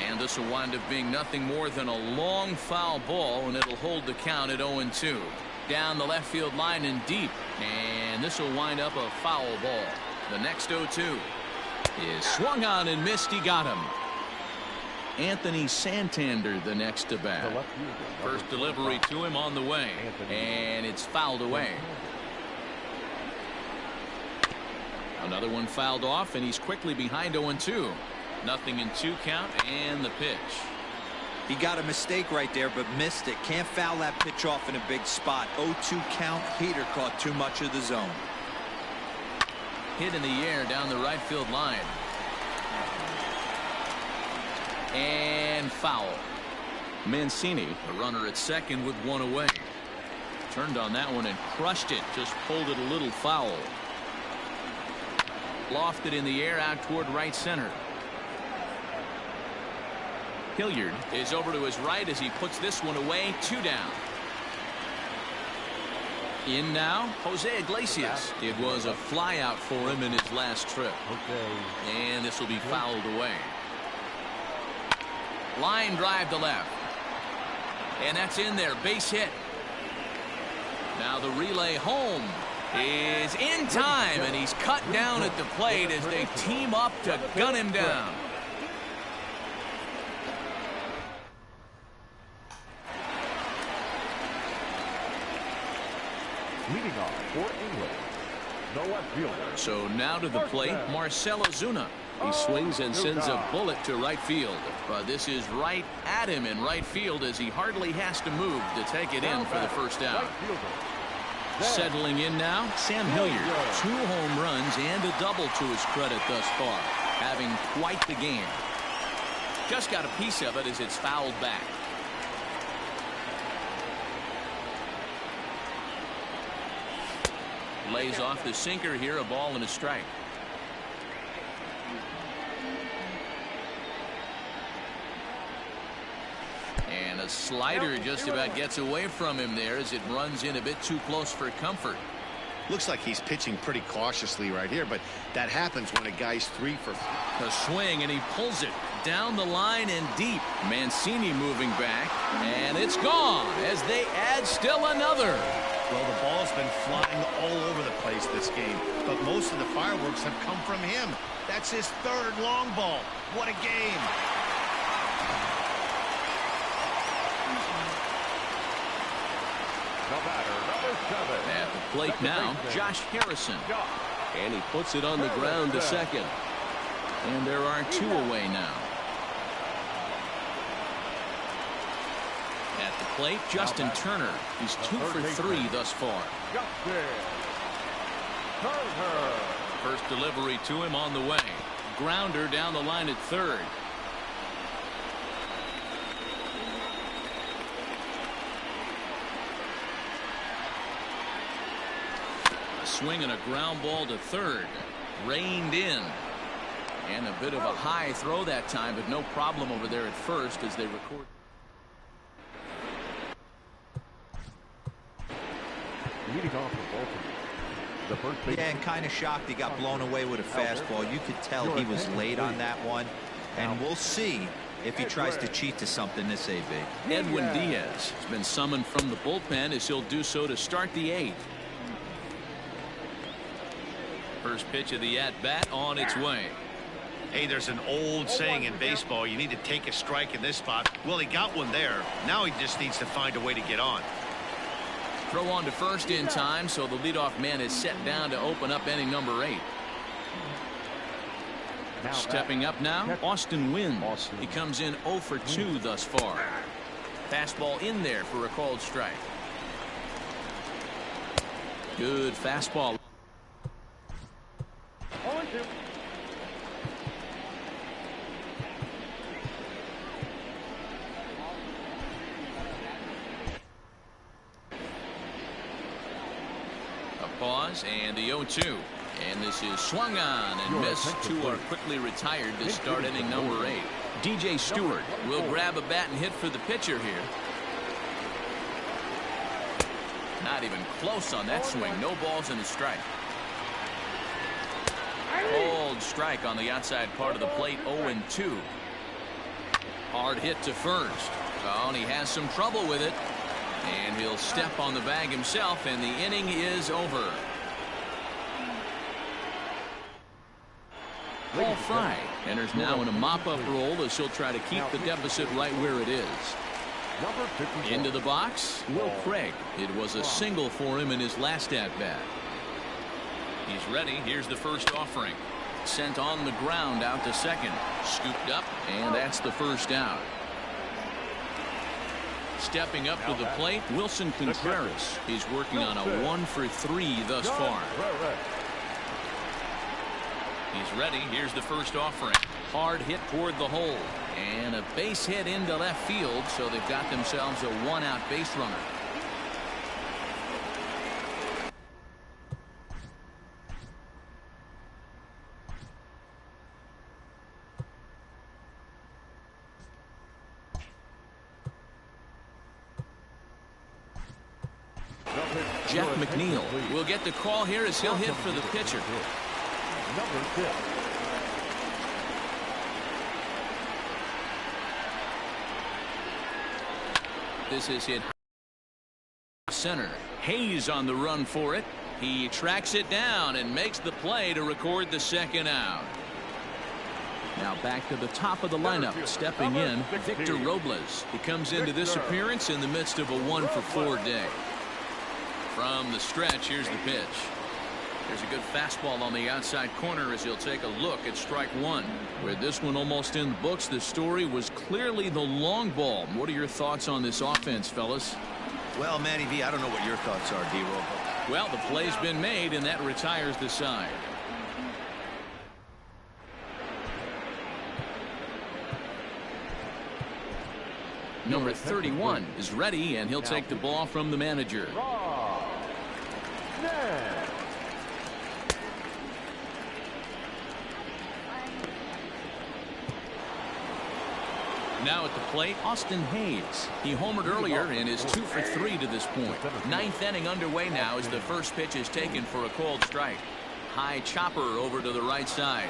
And this will wind up being nothing more than a long foul ball, and it'll hold the count at 0-2. Down the left field line and deep. And this will wind up a foul ball. The next 0-2 is swung on and missed. He got him. Anthony Santander the next to bat. First delivery to him on the way. And it's fouled away. Another one fouled off, and he's quickly behind 0-2. 0-2 count, and the pitch. He got a mistake right there, but missed it. Can't foul that pitch off in a big spot. 0-2 count. Heater caught too much of the zone. Hit in the air down the right field line. And foul. Mancini, a runner at second with 1 away. Turned on that one and crushed it. Just pulled it a little foul. Lofted in the air out toward right center. Hilliard is over to his right as he puts this one away. 2 down. In now, Jose Iglesias. It was a fly out for him in his last trip. And this will be fouled away. Line drive to left. And that's in there. Base hit. Now the relay home is in time, and he's cut down at the plate as they team up to gun him down. Leading off for England, the left fielder. So now to the plate, Marcell Ozuna. He swings and sends a bullet to right field. But this is right at him in right field as he hardly has to move to take it in for the first out. Settling in now, Sam Hilliard. 2 home runs and a double to his credit thus far. Having quite the game. Just got a piece of it as it's fouled back. Lays off the sinker here, a ball and a strike. And a slider just about gets away from him there as it runs in a bit too close for comfort. Looks like he's pitching pretty cautiously right here, but that happens when a guy's 3 for 4. A swing, and he pulls it down the line and deep. Mancini moving back, and it's gone as they add still another. Well, the ball's been flying all over the place this game, but most of the fireworks have come from him. That's his 3rd long ball. What a game. The batter, number 7. At the plate now, Josh Harrison. And he puts it on the ground to second. And there are 2 away now. At the plate, Justin Turner. He's 2 for 3 thus far. First delivery to him on the way. Grounder down the line at third. A swing and a ground ball to third. Reined in. And a bit of a high throw that time, but no problem over there at first as they record. Leading off for Baltimore. The first base. Yeah, and kind of shocked he got blown away with a fastball. You could tell he was late on that one. And we'll see if he tries to cheat to something this AB. Edwin Diaz has been summoned from the bullpen as he'll do so to start the 8th. First pitch of the at-bat on its way. Hey, there's an old saying in baseball, you need to take a strike in this spot. Well, he got one there. Now he just needs to find a way to get on. Throw on to first in time, so the leadoff man is set down to open up inning number 8. Stepping up now, Austin Wynns. He comes in 0 for 2 thus far. Fastball in there for a called strike. Good fastball. Pause and the 0-2. And this is swung on and missed. 2 are quickly retired to start inning number 8. DJ Stewart will grab a bat and hit for the pitcher here. Not even close on that swing. No balls in the strike. Cold strike on the outside part of the plate. 0-2. Hard hit to first. Oh, and he has some trouble with it. And he'll step on the bag himself, and the inning is over. Paul Fry enters now in a mop-up role as he'll try to keep the deficit right where it is. Into the box, Will Craig. It was a single for him in his last at-bat. He's ready. Here's the first offering. Sent on the ground out to second. Scooped up, and that's the first out. Stepping up to the plate, Wilson Contreras. He's working on a 1 for 3 thus far. He's ready. Here's the first offering. Hard hit toward the hole. And a base hit into left field, so they've got themselves a 1-out base runner. Jeff McNeil will get the call here as he'll hit for the pitcher. Number 6. This is hit center. Hayes on the run for it. He tracks it down and makes the play to record the second out. Now back to the top of the lineup. Stepping in, Victor Robles. He comes into this appearance in the midst of a 1-for-4 day. From the stretch, here's the pitch. There's a good fastball on the outside corner as he'll take a look at strike one. With this one almost in the books, the story was clearly the long ball. What are your thoughts on this offense, fellas? Well, Matty V, I don't know what your thoughts are, D-Roll. Well, the play's been made, and that retires the side. Number 31 is ready, and he'll take the ball from the manager. Now at the plate, Austin Hayes. He homered earlier and is 2 for 3 to this point. Ninth inning underway now as the first pitch is taken for a called strike. High chopper over to the right side.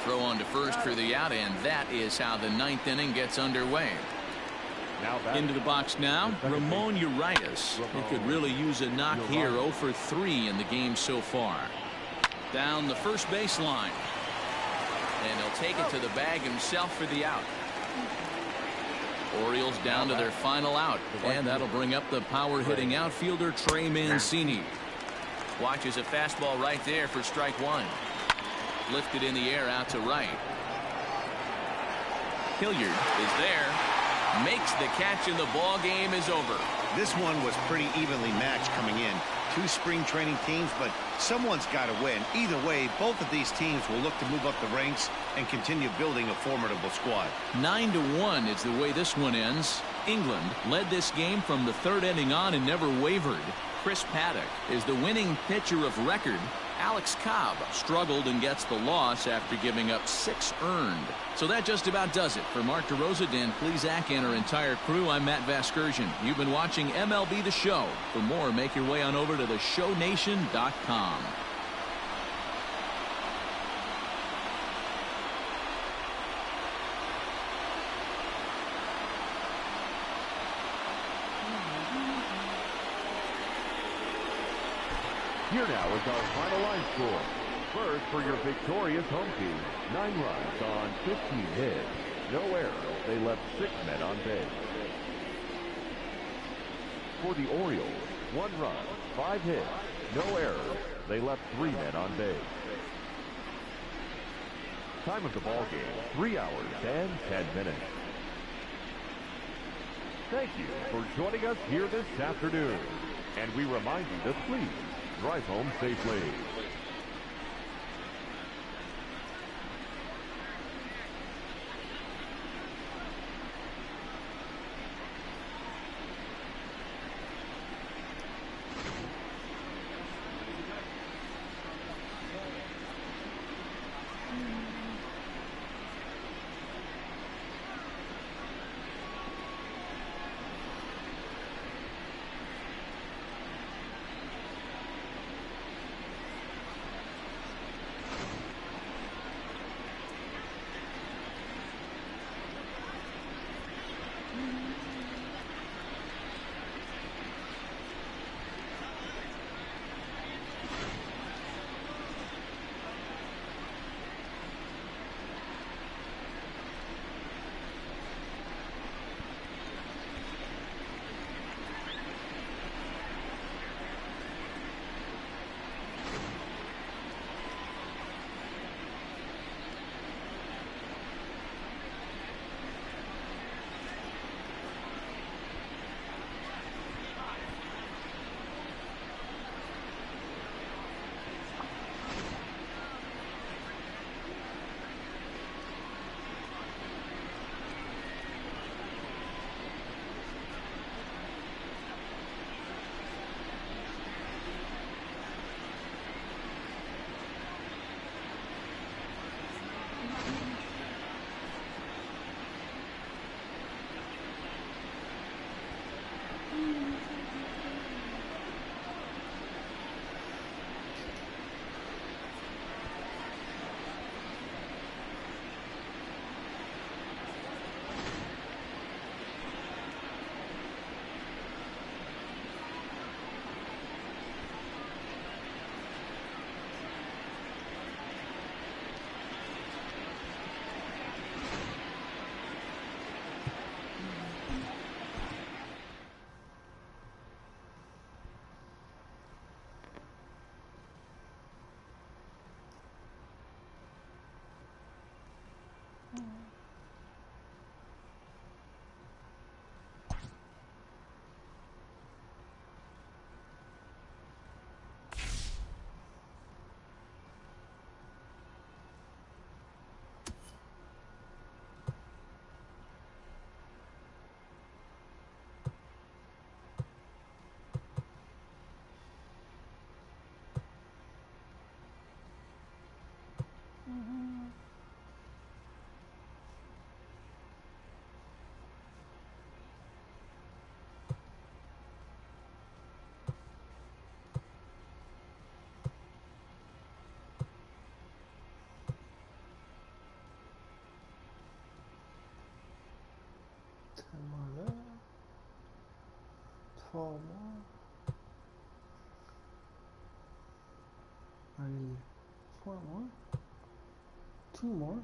Throw on to first for the out, and that is how the ninth inning gets underway. Into the box now, Ramon Urias. He could really use a knock here. 0 for 3 in the game so far. Down the first baseline. And he'll take it to the bag himself for the out. Orioles down to their final out, and that'll bring up the power-hitting outfielder Trey Mancini. Watches a fastball right there for strike one. Lifted in the air out to right. Hilliard is there, makes the catch, and the ball game is over. This one was pretty evenly matched coming in. Two spring training teams, but someone's got to win. Either way, both of these teams will look to move up the ranks and continue building a formidable squad. 9-1 is the way this one ends. England led this game from the third inning on and never wavered. Chris Paddock is the winning pitcher of record. Alex Cobb struggled and gets the loss after giving up 6 earned. So that just about does it. For Mark DeRosa, Dan Plesac, and our entire crew, I'm Matt Vasgersian. You've been watching MLB The Show. For more, make your way on over to theshownation.com. Here now is our final line score. First for your victorious home team. 9 runs on 15 hits. No errors. They left 6 men on base. For the Orioles, 1 run, 5 hits. No errors. They left 3 men on base. Time of the ball game, 3 hours and 10 minutes. Thank you for joining us here this afternoon. And we remind you to please drive home safely. more there. 12 more. I need 4 more. 2 more.